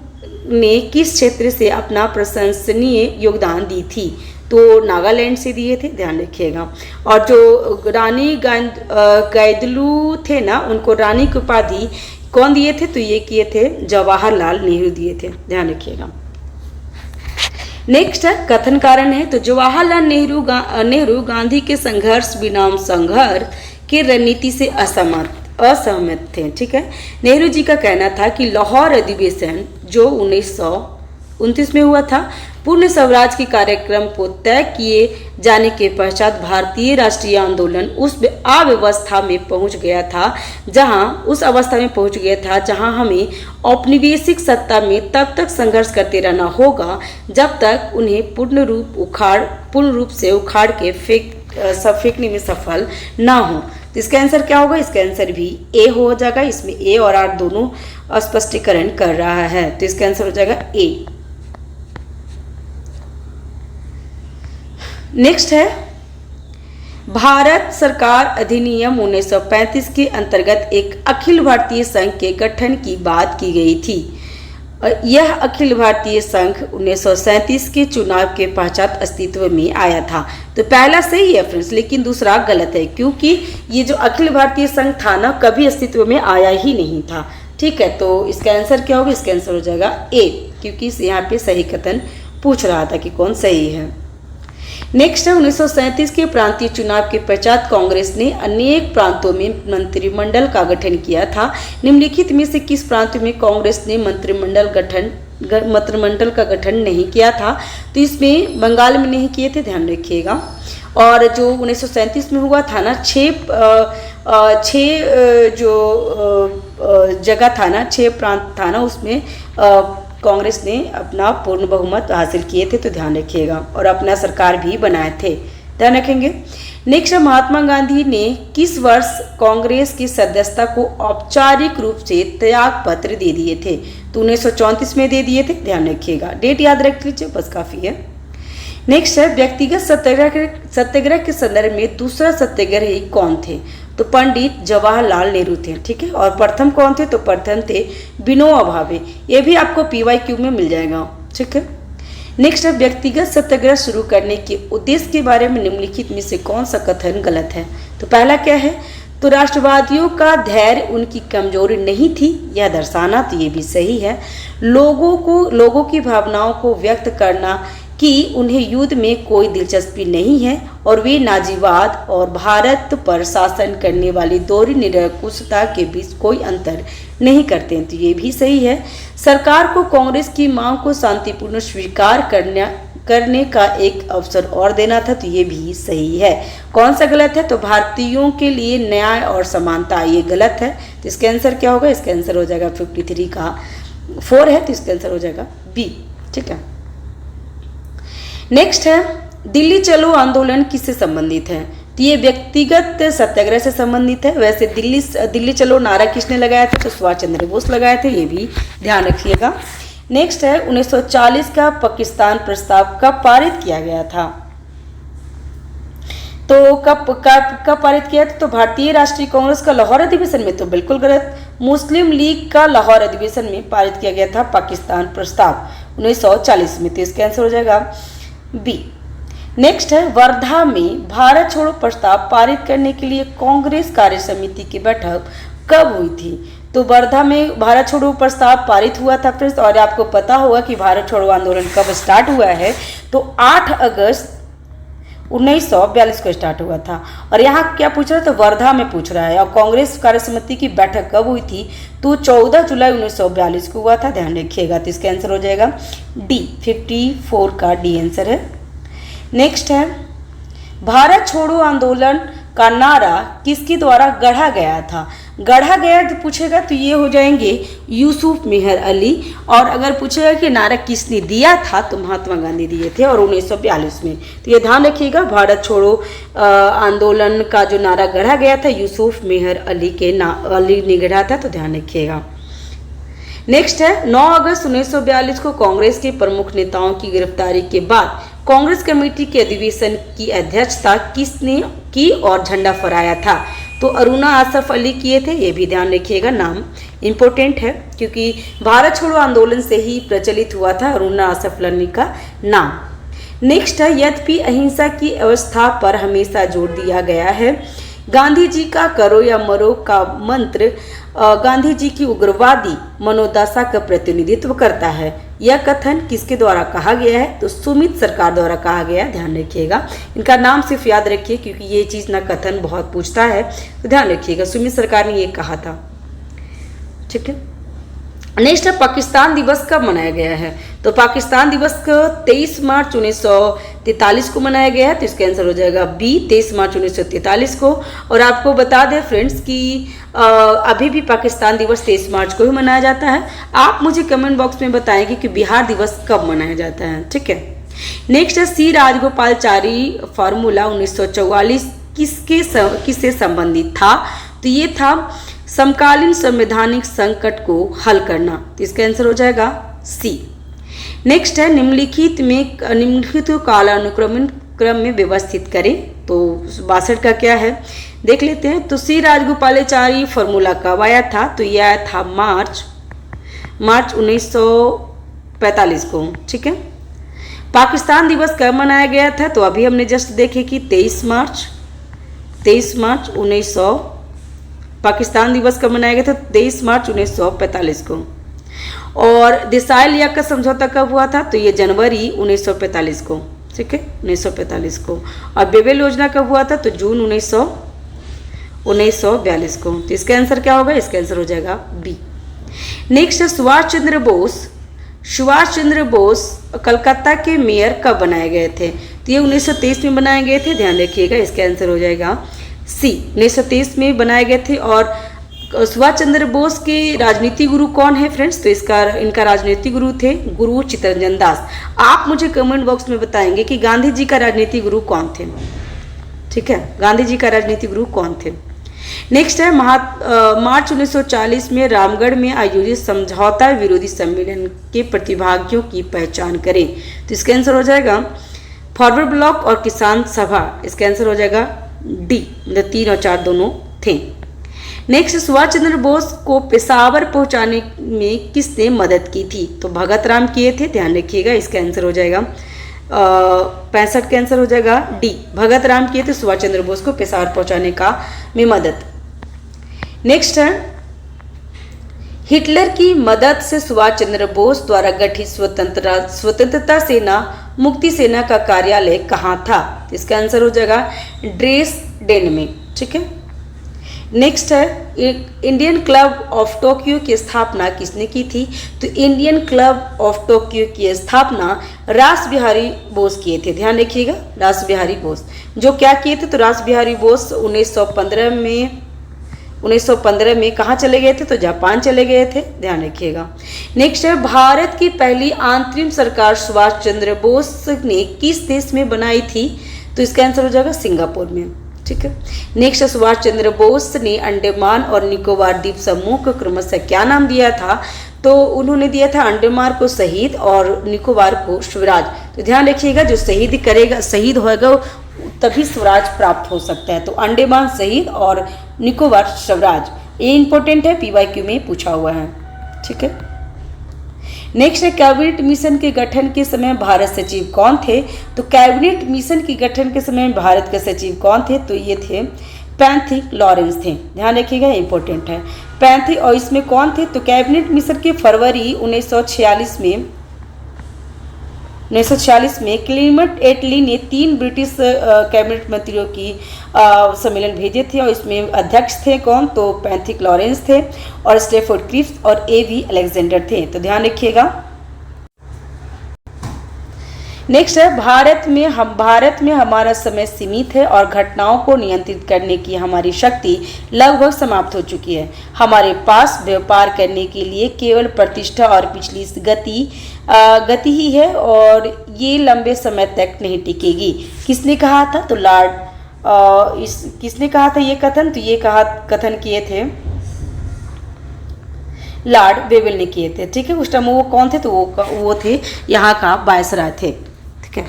ने किस क्षेत्र से अपना प्रशंसनीय योगदान दी थी? तो नागालैंड से दिए थे, ध्यान रखिएगा। और जो रानी गाइदिन्ल्यू थे ना, उनको रानी की उपाधि कौन दिए थे? तो ये किए थे जवाहरलाल नेहरू दिए थे, ध्यान रखिएगा। नेक्स्ट है कथन कारण है। तो जवाहरलाल नेहरू गांधी के संघर्ष विराम संघर्ष की रणनीति से असहमत थे। ठीक है। नेहरू जी का कहना था कि लाहौर अधिवेशन जो 1929 में हुआ था, पूर्ण स्वराज के कार्यक्रम को तय किए जाने के पश्चात भारतीय राष्ट्रीय आंदोलन उस अवस्था में पहुंच गया था जहां हमें औपनिवेशिक सत्ता में तब तक संघर्ष करते रहना होगा जब तक उन्हें पूर्ण रूप से उखाड़ के फेंकने में सफल ना हो। तो इसका आंसर क्या होगा? इसका आंसर भी ए हो जाएगा। इसमें ए और आर दोनों स्पष्टीकरण कर रहा है, तो इसका आंसर हो जाएगा ए। नेक्स्ट है भारत सरकार अधिनियम 1935 के अंतर्गत एक अखिल भारतीय संघ के गठन की बात की गई थी। यह अखिल भारतीय संघ 1937 के चुनाव के पश्चात अस्तित्व में आया था। तो पहला सही है फ्रेंड्स, लेकिन दूसरा गलत है, क्योंकि ये जो अखिल भारतीय संघ था ना, कभी अस्तित्व में आया ही नहीं था। ठीक है। तो इसका आंसर क्या होगा? इसका आंसर हो जाएगा ए, क्योंकि यहाँ पे सही कथन पूछ रहा था कि कौन सही है। नेक्स्ट है 1937 के प्रांतीय चुनाव के पश्चात कांग्रेस ने अनेक प्रांतों में मंत्रिमंडल का गठन किया था। निम्नलिखित में से किस प्रांत में कांग्रेस ने मंत्रिमंडल का गठन नहीं किया था? तो इसमें बंगाल में नहीं किए थे, ध्यान रखिएगा। और जो 1937 में हुआ था ना, छः जगह था ना, 6 प्रांत था ना, उसमें कांग्रेस ने अपना पूर्ण बहुमत हासिल किए थे, तो ध्यान रखिएगा। और अपना सरकार भी बनाए थे, ध्यान रखेंगे। नेक्स्ट, महात्मा गांधी ने किस वर्ष कांग्रेस की सदस्यता को औपचारिक रूप से त्याग पत्र दे दिए थे? तो 1934 में दे दिए थे, ध्यान रखिएगा। डेट याद रख लीजिए, बस काफ़ी है। नेक्स्ट है व्यक्तिगत सत्याग्रह के संदर्भ में दूसरा सत्याग्रही कौन थे? तो पंडित जवाहरलाल नेहरू थे। ठीक है। और प्रथम कौन थे? तो प्रथम थे विनोबा भावे। ये भी आपको PYQ में मिल जाएगा। ठीक है। नेक्स्ट है व्यक्तिगत सत्याग्रह शुरू करने के उद्देश्य के बारे में निम्नलिखित में से कौन सा कथन गलत है? तो पहला क्या है? तो राष्ट्रवादियों का धैर्य उनकी कमजोरी नहीं थी, यह दर्शाना, तो ये भी सही है। लोगों की भावनाओं को व्यक्त करना कि उन्हें युद्ध में कोई दिलचस्पी नहीं है और वे नाजीवाद और भारत पर शासन करने वाली दोहरी निरंकुशता के बीच कोई अंतर नहीं करते हैं। तो ये भी सही है। सरकार को कांग्रेस की मांग को शांतिपूर्ण स्वीकार करने का एक अवसर और देना था। तो ये भी सही है। कौन सा गलत है? तो भारतीयों के लिए न्याय और समानता, ये गलत है। तो इसका आंसर क्या होगा? इसका आंसर हो जाएगा 53 का 4 है, तो इसका आंसर हो जाएगा बी। ठीक है। नेक्स्ट है, दिल्ली चलो आंदोलन किससे संबंधित है? तो ये व्यक्तिगत सत्याग्रह से संबंधित है। वैसे दिल्ली चलो नारा किसने लगाया था? तो सुभाष चंद्र बोस लगाए थे, ये भी ध्यान रखिएगा। नेक्स्ट है, 1940 का पाकिस्तान प्रस्ताव कब पारित किया गया था? तो कब पारित किया था? तो भारतीय राष्ट्रीय कांग्रेस का लाहौर अधिवेशन में? तो बिल्कुल गलत। मुस्लिम लीग का लाहौर अधिवेशन में पारित किया गया था पाकिस्तान प्रस्ताव 1940 में। तो इसका आंसर हो जाएगा बी। नेक्स्ट है, वर्धा में भारत छोड़ो प्रस्ताव पारित करने के लिए कांग्रेस कार्य समिति की बैठक कब हुई थी? तो वर्धा में भारत छोड़ो प्रस्ताव पारित हुआ था फ्रेंड्स। और आपको पता होगा कि भारत छोड़ो आंदोलन कब स्टार्ट हुआ है? तो 8 अगस्त 1942 को स्टार्ट हुआ था। और यहाँ क्या पूछ रहा है? तो वर्धा में पूछ रहा है। और कांग्रेस कार्य समिति की बैठक कब हुई थी? तो 14 जुलाई 1942 को हुआ था, ध्यान रखिएगा। तो इसका आंसर हो जाएगा डी, 54 का डी आंसर है। नेक्स्ट है, भारत छोड़ो आंदोलन का नारा किसके द्वारा गढ़ा गया था? गढ़ा गया तो पूछेगा तो ये हो जाएंगे यूसुफ मेहर अली। और अगर पूछेगा कि नारा किसने दिया था, तो महात्मा गांधी दिए थे और 1942 में। तो ये ध्यान रखिएगा, भारत छोड़ो आंदोलन का जो नारा गढ़ा गया था यूसुफ मेहर अली अली ने गढ़ा था। तो ध्यान रखिएगा। नेक्स्ट है, 9 अगस्त 1942 को कांग्रेस के प्रमुख नेताओं की गिरफ्तारी के बाद कांग्रेस कमेटी के अधिवेशन की अध्यक्षता किसने की और झंडा फहराया था? तो अरुणा आसफ अली किए थे, ये भी ध्यान रखिएगा। नाम इंपॉर्टेंट है क्योंकि भारत छोड़ो आंदोलन से ही प्रचलित हुआ था अरुणा आसफ अली का नाम। नेक्स्ट है, यद्यपि अहिंसा की अवस्था पर हमेशा जोर दिया गया है, गांधी जी का करो या मरो का मंत्र गांधी जी की उग्रवादी मनोदशा का प्रतिनिधित्व करता है। यह कथन किसके द्वारा कहा गया है? तो सुमित सरकार द्वारा कहा गया है, ध्यान रखिएगा। इनका नाम सिर्फ याद रखिए क्योंकि ये चीज़ ना कथन बहुत पूछता है, तो ध्यान रखिएगा। सुमित सरकार ने ये कहा था। ठीक है। नेक्स्ट है, पाकिस्तान दिवस कब मनाया गया है? तो पाकिस्तान दिवस को 23 मार्च 1943 को मनाया गया है। तो इसका आंसर हो जाएगा बी, 23 मार्च 1943 को। और आपको बता दें फ्रेंड्स कि अभी भी पाकिस्तान दिवस 23 मार्च को ही मनाया जाता है। आप मुझे कमेंट बॉक्स में बताएंगे कि बिहार दिवस कब मनाया जाता है। ठीक है। नेक्स्ट है, सी राजगोपालाचारी फार्मूला 1944 किससे संबंधित था? तो ये था समकालीन संवैधानिक संकट को हल करना। तो इसका आंसर हो जाएगा सी। नेक्स्ट है, निम्नलिखित को कालानुक्रम में व्यवस्थित करें। तो 62 का क्या है देख लेते हैं। तो सी राजगोपालाचारी फार्मूला कब आया था? तो यह आया था मार्च 1945 को। ठीक है। पाकिस्तान दिवस कब मनाया गया था? तो अभी हमने जस्ट देखे कि 23 मार्च 1900 पाकिस्तान दिवस कब मनाया गया था? 23 मार्च 1945 को। और देसाई लियाकत समझौता कब हुआ था? तो ये जनवरी 1945 को। ठीक है, 1945 को। और बेबेल योजना कब हुआ था? तो जून 1942 को। तो इसका आंसर क्या होगा? इसका आंसर हो जाएगा बी। नेक्स्ट है, सुभाष चंद्र बोस कलकत्ता के मेयर कब बनाए गए थे? तो ये 1923 में बनाए गए थे, ध्यान रखिएगा। इसका आंसर हो जाएगा सी, 1923 में बनाए गए थे। और सुभाष चंद्र बोस के राजनीतिक गुरु कौन है फ्रेंड्स? तो इनका राजनीतिक गुरु थे गुरु चित्तरंजन दास। आप मुझे कमेंट बॉक्स में बताएंगे कि गांधी जी का राजनीतिक गुरु कौन थे। ठीक है, गांधी जी का राजनीतिक गुरु कौन थे? नेक्स्ट है, मार्च 1940 में रामगढ़ में आयोजित समझौता विरोधी सम्मेलन के प्रतिभागियों की पहचान करें। तो इसका आंसर हो जाएगा फॉरवर्ड ब्लॉक और किसान सभा। इसका आंसर हो जाएगा डी, मतलब 3 और 4 दोनों थे। नेक्स्ट, सुभाष चंद्र बोस को पेशावर पहुंचाने में किसने मदद की थी? तो भगत राम किए थे, ध्यान रखिएगा। इसका आंसर हो जाएगा 65 का आंसर हो जाएगा डी, भगत राम किए थे सुभाष चंद्र बोस को पेशावर पहुंचाने में मदद। नेक्स्ट है, हिटलर की मदद से सुभाष चंद्र बोस द्वारा गठित स्वतंत्रता सेना मुक्ति सेना का कार्यालय कहाँ था? इसका आंसर हो जाएगा ड्रेसडेन में। ठीक है। नेक्स्ट है इंडियन क्लब ऑफ टोक्यो की स्थापना किसने की थी? तो इंडियन क्लब ऑफ टोक्यो की स्थापना रास बिहारी बोस किए थे। ध्यान रखिएगा, रास बिहारी बोस जो क्या किए थे? तो रास बिहारी बोस 1915 में कहाँ चले गए थे? तो जापान चले गए थे। ध्यान रखिएगा। नेक्स्ट है भारत की पहली अंतरिम सरकार सुभाष चंद्र बोस ने किस देश में बनाई थी? तो इसका आंसर हो जाएगा सिंगापुर में। ठीक है। नेक्स्ट सुभाष चंद्र बोस ने अंडमान और निकोबार द्वीप समूह को क्रमशः क्या नाम दिया था? तो उन्होंने दिया था अंडमान को शहीद और निकोबार को स्वराज। तो ध्यान रखिएगा, जो शहीद होगा तभी स्वराज प्राप्त हो सकता है। तो अंडमान शहीद और निकोबार स्वराज, ये इंपॉर्टेंट है, PYQ में पूछा हुआ है। ठीक है। नेक्स्ट है कैबिनेट मिशन के गठन के समय भारत सचिव कौन थे? तो कैबिनेट मिशन के गठन के समय भारत के सचिव कौन थे? तो ये थे पैंथिक लॉरेंस थे। ध्यान रखिएगा, इंपॉर्टेंट है पैंथिक। और इसमें कौन थे? तो कैबिनेट मिशन के फरवरी 1946 में क्लीमेंट एटली ने 3 ब्रिटिश कैबिनेट मंत्रियों की सम्मेलन भेजे थे और इसमें अध्यक्ष थे कौन? तो पैंथिक लॉरेंस थे और स्टेफोर्ड क्रिप्स और A.V. अलेक्जेंडर थे। तो ध्यान रखिएगा। नेक्स्ट है भारत में हमारा समय सीमित है और घटनाओं को नियंत्रित करने की हमारी शक्ति लगभग समाप्त हो चुकी है। हमारे पास व्यापार करने के लिए केवल प्रतिष्ठा और पिछली गति ही है और ये लंबे समय तक नहीं टिकेगी। किसने कहा था? तो किसने कहा था ये कथन? तो ये कथन किए थे लॉर्ड वेवेल ने किए थे। ठीक है। उस टाइम वो कौन थे? तो वो थे यहाँ का वायसराय थे। ठीक है।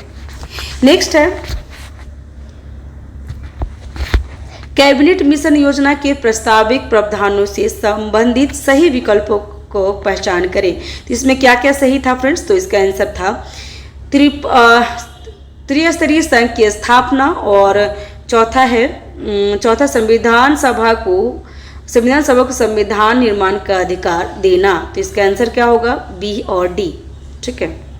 नेक्स्ट है कैबिनेट मिशन योजना के प्रस्तावित प्रावधानों से संबंधित सही विकल्पों को पहचान करें। तो इसमें क्या क्या सही था फ्रेंड्स? तो इसका आंसर था त्रिस्तरीय संघ की स्थापना और चौथा संविधान सभा को संविधान निर्माण का अधिकार देना। तो इसका आंसर क्या होगा? B और D। ठीक है।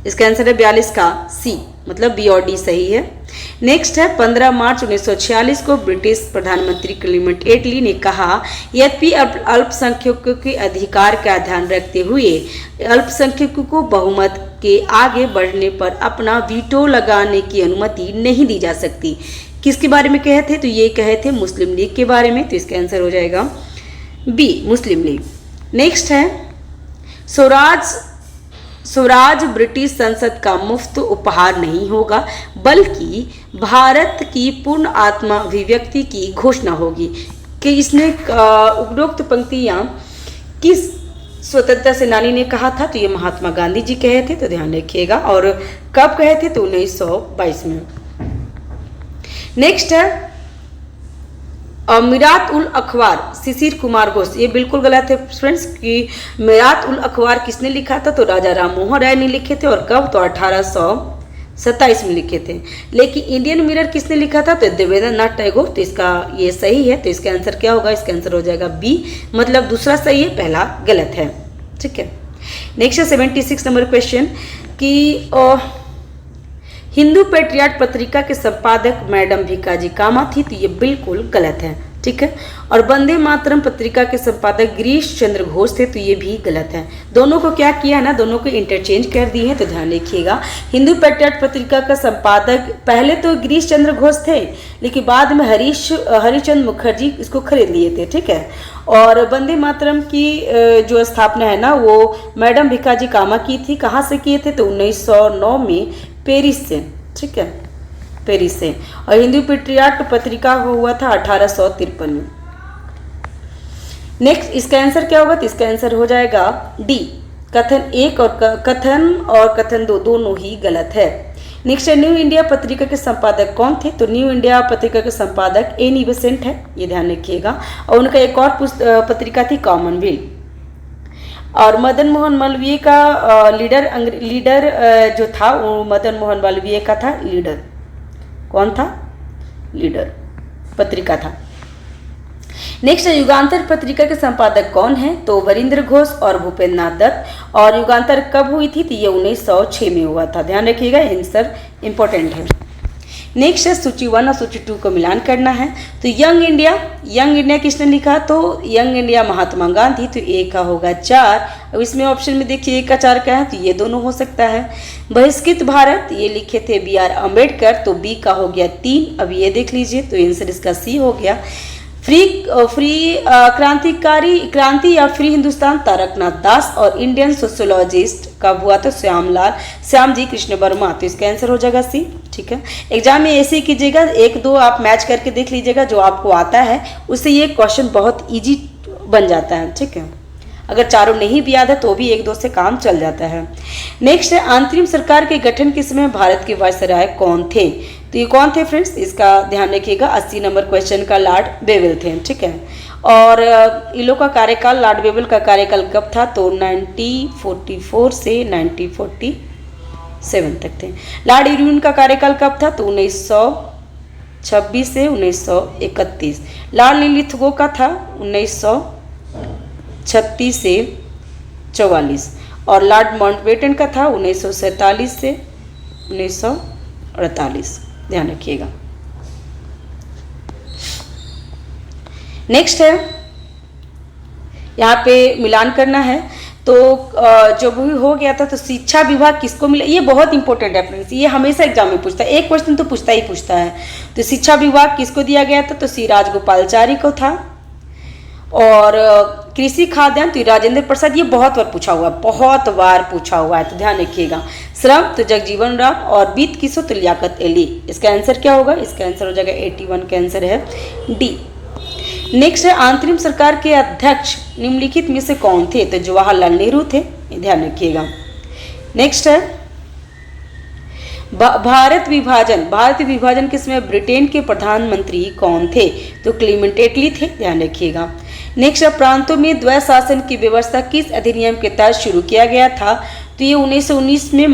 इसका आंसर है 42 का C, मतलब B और D सही है। नेक्स्ट है 15 मार्च 1946 को ब्रिटिश प्रधानमंत्री क्लीमेंट एटली ने कहा, यद्यपि अल्पसंख्यकों के अधिकार का ध्यान रखते हुए अल्पसंख्यकों को बहुमत के आगे बढ़ने पर अपना वीटो लगाने की अनुमति नहीं दी जा सकती। किसके बारे में कहे थे? तो ये कहे थे मुस्लिम लीग के बारे में। तो इसका आंसर हो जाएगा B, मुस्लिम लीग। नेक्स्ट है स्वराज ब्रिटिश संसद का मुफ्त उपहार नहीं होगा बल्कि भारत की पूर्ण आत्मा अभिव्यक्ति की घोषणा होगी। कि इसने उपरोक्त पंक्तियां किस स्वतंत्रता सेनानी ने कहा था? तो ये महात्मा गांधी जी कहे थे। तो ध्यान रखिएगा। और कब कहे थे? तो 1922 में। नेक्स्ट है मीरात उल अखबार शिशिर कुमार घोष। ये बिल्कुल गलत है फ्रेंड्स कि मीरात उल अखबार किसने लिखा था? तो राजा राम मोहन राय ने लिखे थे। और कब? तो 1827 में लिखे थे। लेकिन इंडियन मिरर किसने लिखा था? तो देवेंद्रनाथ टैगोर। तो इसका ये सही है। तो इसका आंसर क्या होगा? इसका आंसर हो जाएगा B, मतलब दूसरा सही है, पहला गलत है। ठीक है। नेक्स्ट है 76 नंबर क्वेश्चन कि हिंदू पेट्रियाट पत्रिका के संपादक मैडम भीकाजी कामा थी। तो ये बिल्कुल गलत है। ठीक है। और वंदे मातरम पत्रिका के संपादक गिरीश चंद्र घोष थे। तो ये भी गलत है। दोनों को क्या किया है ना, दोनों को इंटरचेंज कर दिए हैं। तो ध्यान रखिएगा, हिंदू पेट्रियाट पत्रिका का संपादक पहले तो गिरीश चंद्र घोष थे, लेकिन बाद में हरिचंद मुखर्जी इसको खरीद लिए थे। ठीक है। और वंदे मातरम की जो स्थापना है ना, वो मैडम भीकाजी कामा की थी। कहाँ से किए थे? तो 1909 में पेरिस से। ठीक है, पेरिस से। और हिंदू पेट्रियाट पत्रिका हुआ था 1853 में। नेक्स्ट इसका आंसर क्या होगा? तो इसका आंसर हो जाएगा D, कथन 1 और कथन 2 दोनों ही गलत है। नेक्स्ट है न्यू इंडिया पत्रिका के संपादक कौन थे? तो न्यू इंडिया पत्रिका के संपादक A. बेसेंट है, ये ध्यान रखिएगा। और उनका एक और पत्रिका थी कॉमनवेल्थ। और मदन मोहन मालवीय का लीडर जो था वो मदन मोहन मालवीय का था लीडर। कौन था? लीडर पत्रिका था। नेक्स्ट है युगांतर पत्रिका के संपादक कौन है? तो वरिंद्र घोष और भूपेंद्र नाथ दत्त। और युगांतर कब हुई थी? तो ये 1906 में हुआ था। ध्यान रखिएगा, आंसर इंपॉर्टेंट है। नेक्स्ट है सूची 1 और सूची 2 को मिलान करना है। तो यंग इंडिया किसने लिखा? तो यंग इंडिया महात्मा गांधी। तो ए का होगा 4। अब इसमें ऑप्शन में देखिए 1 का 4 का है, तो ये दोनों हो सकता है। बहिष्कृत भारत ये लिखे थे BR अम्बेडकर, तो बी का हो गया 3। अब ये देख लीजिए, तो आंसर इसका सी हो गया। क्रांति या फ्री हिंदुस्तान तारकनाथ दास। और इंडियन सोशियोलॉजिस्ट कब हुआ? तो श्याम जी कृष्ण वर्मा। तो इसका आंसर हो जाएगा सी। ठीक है, एग्जाम में ऐसे ही कीजिएगा, 1-2 आप मैच करके देख लीजिएगा, जो आपको आता है उससे ये क्वेश्चन बहुत इजी बन जाता है। ठीक है, अगर चारों नहीं भी याद है तो भी 1-2 से काम चल जाता है। नेक्स्ट है अंतरिम सरकार के गठन के समय भारत के वायसराय कौन थे? तो ये कौन थे फ्रेंड्स? इसका ध्यान रखिएगा, 80 नंबर क्वेश्चन का लॉर्ड बेवेल थे। ठीक है, और इन लोग का कार्यकाल, लॉर्ड बेवेल का कार्यकाल कब था? तो 1944 से 1947 तक थे। लॉर्ड इरविन का कार्यकाल कब था? तो 1926 से 1931। लॉर्ड लिथगो का था 1936 से 44। और लॉर्ड माउंटबेटन का था 1947 से 1948। ध्यान रखिएगा। नेक्स्ट है, यहाँ पे मिलान करना है। तो जो भी हो गया था, तो शिक्षा विभाग किसको मिला? ये बहुत इंपॉर्टेंट है फ्रेंड्स, ये हमेशा एग्जाम में पूछता है, एक क्वेश्चन तो पूछता ही पूछता है। तो शिक्षा विभाग किसको दिया गया था? तो सी राजगोपालचारी को था। और कृषि खाद्यान्न तो राजेंद्र प्रसाद। ये बहुत बार पूछा हुआ है, बहुत बार पूछा हुआ है, तो ध्यान रखिएगा। श्रम तो जगजीवन राम। और वित्त किसो? तो लियाकत अली। इसका आंसर क्या होगा? इसका आंसर हो जाएगा 81 का आंसर है डी। नेक्स्ट है अंतरिम सरकार के अध्यक्ष निम्नलिखित में से कौन थे? तो जवाहरलाल नेहरू थे, ध्यान रखिएगा। नेक्स्ट है भारत विभाजन के समय ब्रिटेन के प्रधानमंत्री कौन थे? तो क्लीमेंट एटली थे, ध्यान रखिएगा। नेक्स्ट प्रांतों में द्वैशासन की व्यवस्था किस अधिनियम के तहत शुरू किया गया था? तो ये 1919 में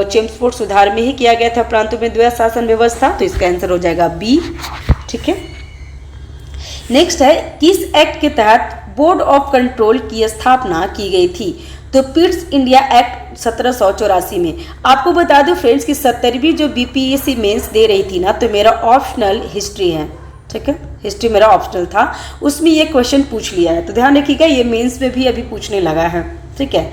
चेम्सफोर्ड सुधार में ही किया गया था, प्रांतों में द्वैशासन व्यवस्था। तो इसका आंसर हो जाएगा बी। ठीक है, नेक्स्ट है किस एक्ट के तहत बोर्ड ऑफ कंट्रोल की स्थापना की गई थी? तो पिट्स इंडिया एक्ट 1784 में। आपको बता दो फ्रेंड्स कि 70वीं जो BPSC मेंस दे रही थी ना, तो मेरा ऑप्शनल हिस्ट्री है। ठीक है, हिस्ट्री मेरा ऑप्शनल था, उसमें ये क्वेश्चन पूछ लिया है, तो ध्यान रखिएगा, ये मेंस में भी अभी पूछने लगा है। ठीक है,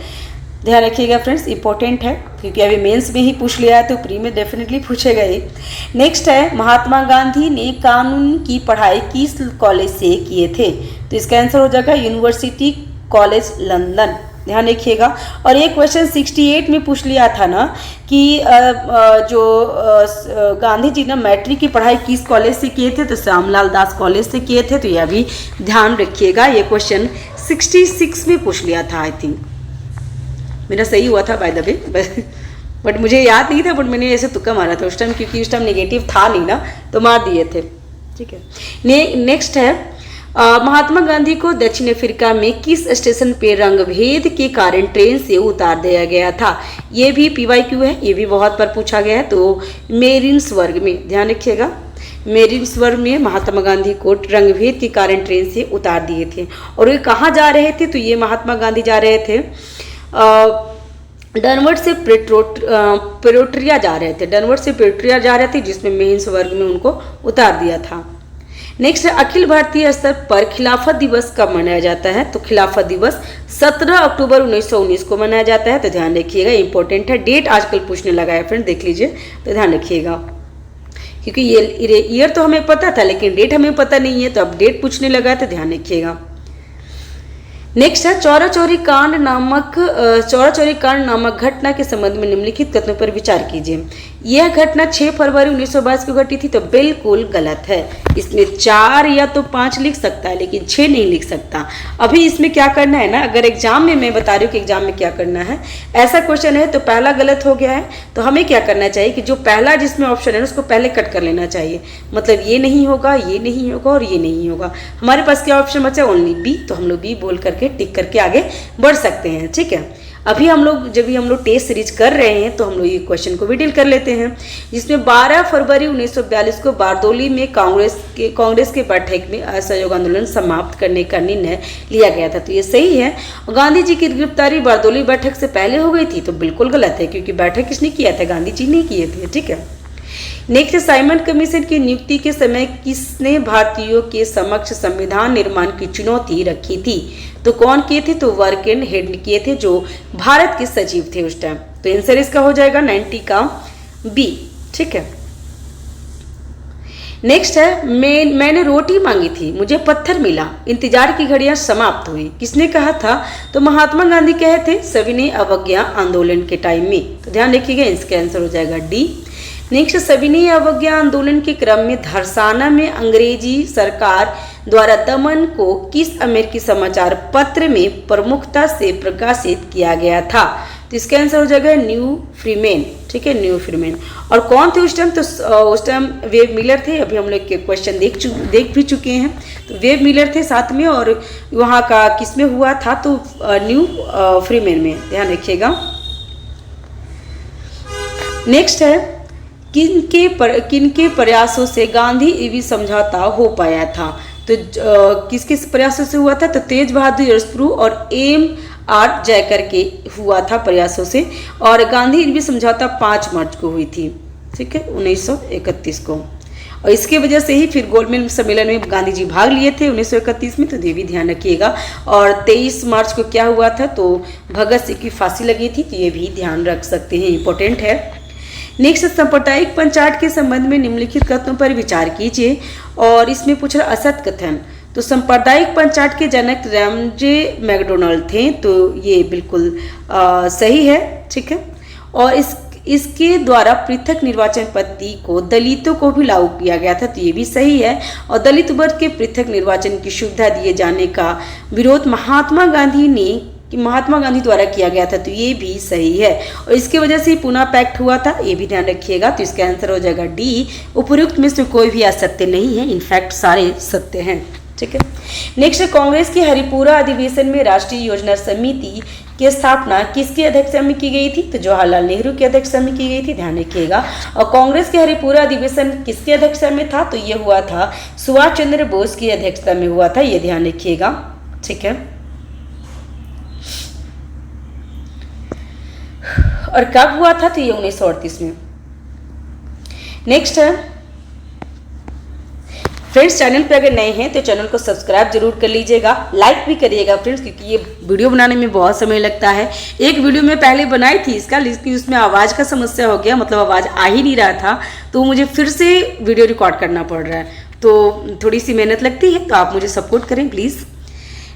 ध्यान रखिएगा फ्रेंड्स, इंपॉर्टेंट है, क्योंकि अभी मेंस में ही पूछ लिया है, तो प्री में डेफिनेटली पूछेगा ही। नेक्स्ट है महात्मा गांधी ने कानून की पढ़ाई किस कॉलेज से किए थे? तो इसका आंसर हो जाएगा यूनिवर्सिटी कॉलेज लंदन, ध्यान रखिएगा। और ये क्वेश्चन 68 में पूछ लिया था ना कि जो गांधी जी ने मैट्रिक की पढ़ाई किस कॉलेज से किए थे? तो श्यामलाल दास कॉलेज से किए थे। तो ये अभी ध्यान रखिएगा, ये क्वेश्चन 66 में पूछ लिया था, आई थिंक मेरा सही हुआ था बाय द वे, बट मुझे याद नहीं था, बट मैंने ऐसे तुक्का मारा था उस टाइम, क्योंकि उस टाइम नेगेटिव था नहीं ना, तो मार दिए थे। ठीक है, नेक्स्ट है महात्मा गांधी को दक्षिण अफ्रीका में किस स्टेशन पे रंगभेद के कारण ट्रेन से उतार दिया गया था? ये भी PYQ है, ये भी बहुत बार पूछा गया है। तो मेरिन्सबर्ग में, ध्यान रखिएगा, मेरिन्सबर्ग में महात्मा गांधी को रंगभेद के कारण ट्रेन से उतार दिए थे। और ये कहाँ जा रहे थे? तो ये महात्मा गांधी जा रहे थे डनवर्ड से प्रेटोरिया जा रहे थे, डनवर्ड से प्रेटोरिया जा रहे थे, जिसमें मेरिन्सबर्ग में उनको उतार दिया था। नेक्स्ट है अखिल भारतीय स्तर पर खिलाफत दिवस कब मनाया जाता है? तो खिलाफत दिवस 17 अक्टूबर 1919 को मनाया जाता है। तो ध्यान रखिएगा, इंपॉर्टेंट है, डेट आजकल पूछने लगा है फ्रेंड, देख लीजिए, तो ध्यान रखिएगा, क्योंकि ये ईयर तो हमें पता था लेकिन डेट हमें पता नहीं है, तो अब डेट पूछने लगा है, तो ध्यान रखिएगा। नेक्स्ट है चौरा चौरी कांड नामक घटना के संबंध में निम्नलिखित कथनों पर विचार कीजिए। यह घटना 6 फरवरी 1922 को घटी थी, तो बिल्कुल गलत है। इसमें 4 या तो 5 लिख सकता है, लेकिन 6 नहीं लिख सकता। अभी इसमें क्या करना है ना, अगर एग्जाम में मैं बता रही हूँ कि एग्जाम में क्या करना है, ऐसा क्वेश्चन है तो पहला गलत हो गया है, तो हमें क्या करना चाहिए कि जो पहला जिसमें ऑप्शन है उसको पहले कट कर लेना चाहिए। मतलब ये नहीं होगा, ये नहीं होगा और ये नहीं होगा। हमारे पास क्या ऑप्शन बचा? ओनली बी, तो हम लोग बी बोल करके टिक करके आगे बढ़ सकते हैं। ठीक है, अभी हम लोग जब भी हम लोग टेस्ट सीरीज कर रहे हैं तो हम लोग ये क्वेश्चन को भी डील कर लेते हैं, जिसमें 12 फरवरी 1942 को बारदौली में कांग्रेस के बैठक में असहयोग आंदोलन समाप्त करने का निर्णय लिया गया था। तो ये सही है। गांधी जी की गिरफ्तारी बारदौली बैठक से पहले हो गई थी, तो बिल्कुल गलत है, क्योंकि बैठक किसने किया था? गांधी जी ने किए थे। ठीक है। नेक्स्ट, साइमन कमीशन की नियुक्ति के समय किसने भारतीयों के समक्ष संविधान निर्माण की चुनौती रखी थी? तो कौन किए थे? तो वर्केन हेड ने किए थे, जो भारत के सचिव थे उस टाइम। तो आंसर इसका हो जाएगा 90 का बी। ठीक है। नेक्स्ट है, मैंने रोटी मांगी थी, मुझे पत्थर मिला, इंतजार की घड़ियां समाप्त हुई, किसने कहा था? तो महात्मा गांधी कहे थे सविनय अवज्ञा आंदोलन के टाइम में। तो ध्यान रखिएगा, इसका आंसर हो जाएगा डी। नेक्स्ट, सविनय अवज्ञा आंदोलन के क्रम में धरसाना में अंग्रेजी सरकार द्वारा दमन को किस अमेरिकी समाचार पत्र में प्रमुखता से प्रकाशित किया गया था? तो इसका आंसर हो जाएगा न्यू फ्रीमेन। ठीक है, न्यू फ्रीमेन। और कौन थे उस टाइम? तो उस टाइम वेब मिलर थे। अभी हम लोग के क्वेश्चन देख भी चुके हैं। तो वेब मिलर थे साथ में, और वहाँ का किस में हुआ था? तो न्यू फ्रीमेन में। ध्यान रखिएगा। नेक्स्ट है, किनके प्रयासों से गांधी ईवी समझौता हो पाया था? तो किसके प्रयासों से हुआ था? तो तेज बहादुर यशप्रू और M.R. जयकर के हुआ था प्रयासों से। और गांधी ईवी समझौता 5 मार्च को हुई थी। ठीक है, 1931 को। और इसके वजह से ही फिर गोलमेज सम्मेलन में गांधी जी भाग लिए थे 1931 में। तो ये भी ध्यान रखिएगा। और 23 मार्च को क्या हुआ था? तो भगत सिंह की फांसी लगी थी। तो ये भी ध्यान रख सकते हैं, इंपॉर्टेंट है। नेक्स्ट, सांप्रदायिक पंचायत के संबंध में निम्नलिखित कथनों पर विचार कीजिए। और इसमें पूछ रहा असत कथन। तो सांप्रदायिक पंचायत के जनक रैमजे मैकडोनाल्ड थे। तो ये बिल्कुल सही है। ठीक है। और इसके द्वारा पृथक निर्वाचन पद्धति को दलितों को भी लागू किया गया था। तो ये भी सही है। और दलित वर्ग के पृथक निर्वाचन की सुविधा दिए जाने का विरोध महात्मा गांधी द्वारा किया गया था। तो ये भी सही है। और इसकी वजह से पुनः पैक्ट हुआ था। ये भी ध्यान रखिएगा। तो इसका आंसर हो जाएगा डी। उपयुक्त में से कोई भी असत्य नहीं है, इनफैक्ट सारे सत्य हैं। ठीक है। नेक्स्ट, कांग्रेस के हरिपुरा अधिवेशन में राष्ट्रीय योजना समिति की स्थापना किसकी अध्यक्षता में की गई थी? तो जवाहरलाल नेहरू की अध्यक्षता में की गई थी। ध्यान रखिएगा। और कांग्रेस के हरिपुरा अधिवेशन किसकी अध्यक्षता में था? तो ये हुआ था सुभाष चंद्र बोस की अध्यक्षता में हुआ था। ये ध्यान रखिएगा। ठीक है। और कब हुआ था? तो ये 1938 में। नेक्स्ट है, फ्रेंड्स चैनल पे अगर नए हैं तो चैनल को सब्सक्राइब जरूर कर लीजिएगा, लाइक भी करिएगा फ्रेंड्स, क्योंकि ये वीडियो बनाने में बहुत समय लगता है। एक वीडियो में पहले बनाई थी इसका, लेकिन उसमें आवाज़ का समस्या हो गया, मतलब आवाज़ आ ही नहीं रहा था, तो मुझे फिर से वीडियो रिकॉर्ड करना पड़ रहा है। तो थोड़ी सी मेहनत लगती है, तो आप मुझे सपोर्ट करें प्लीज़।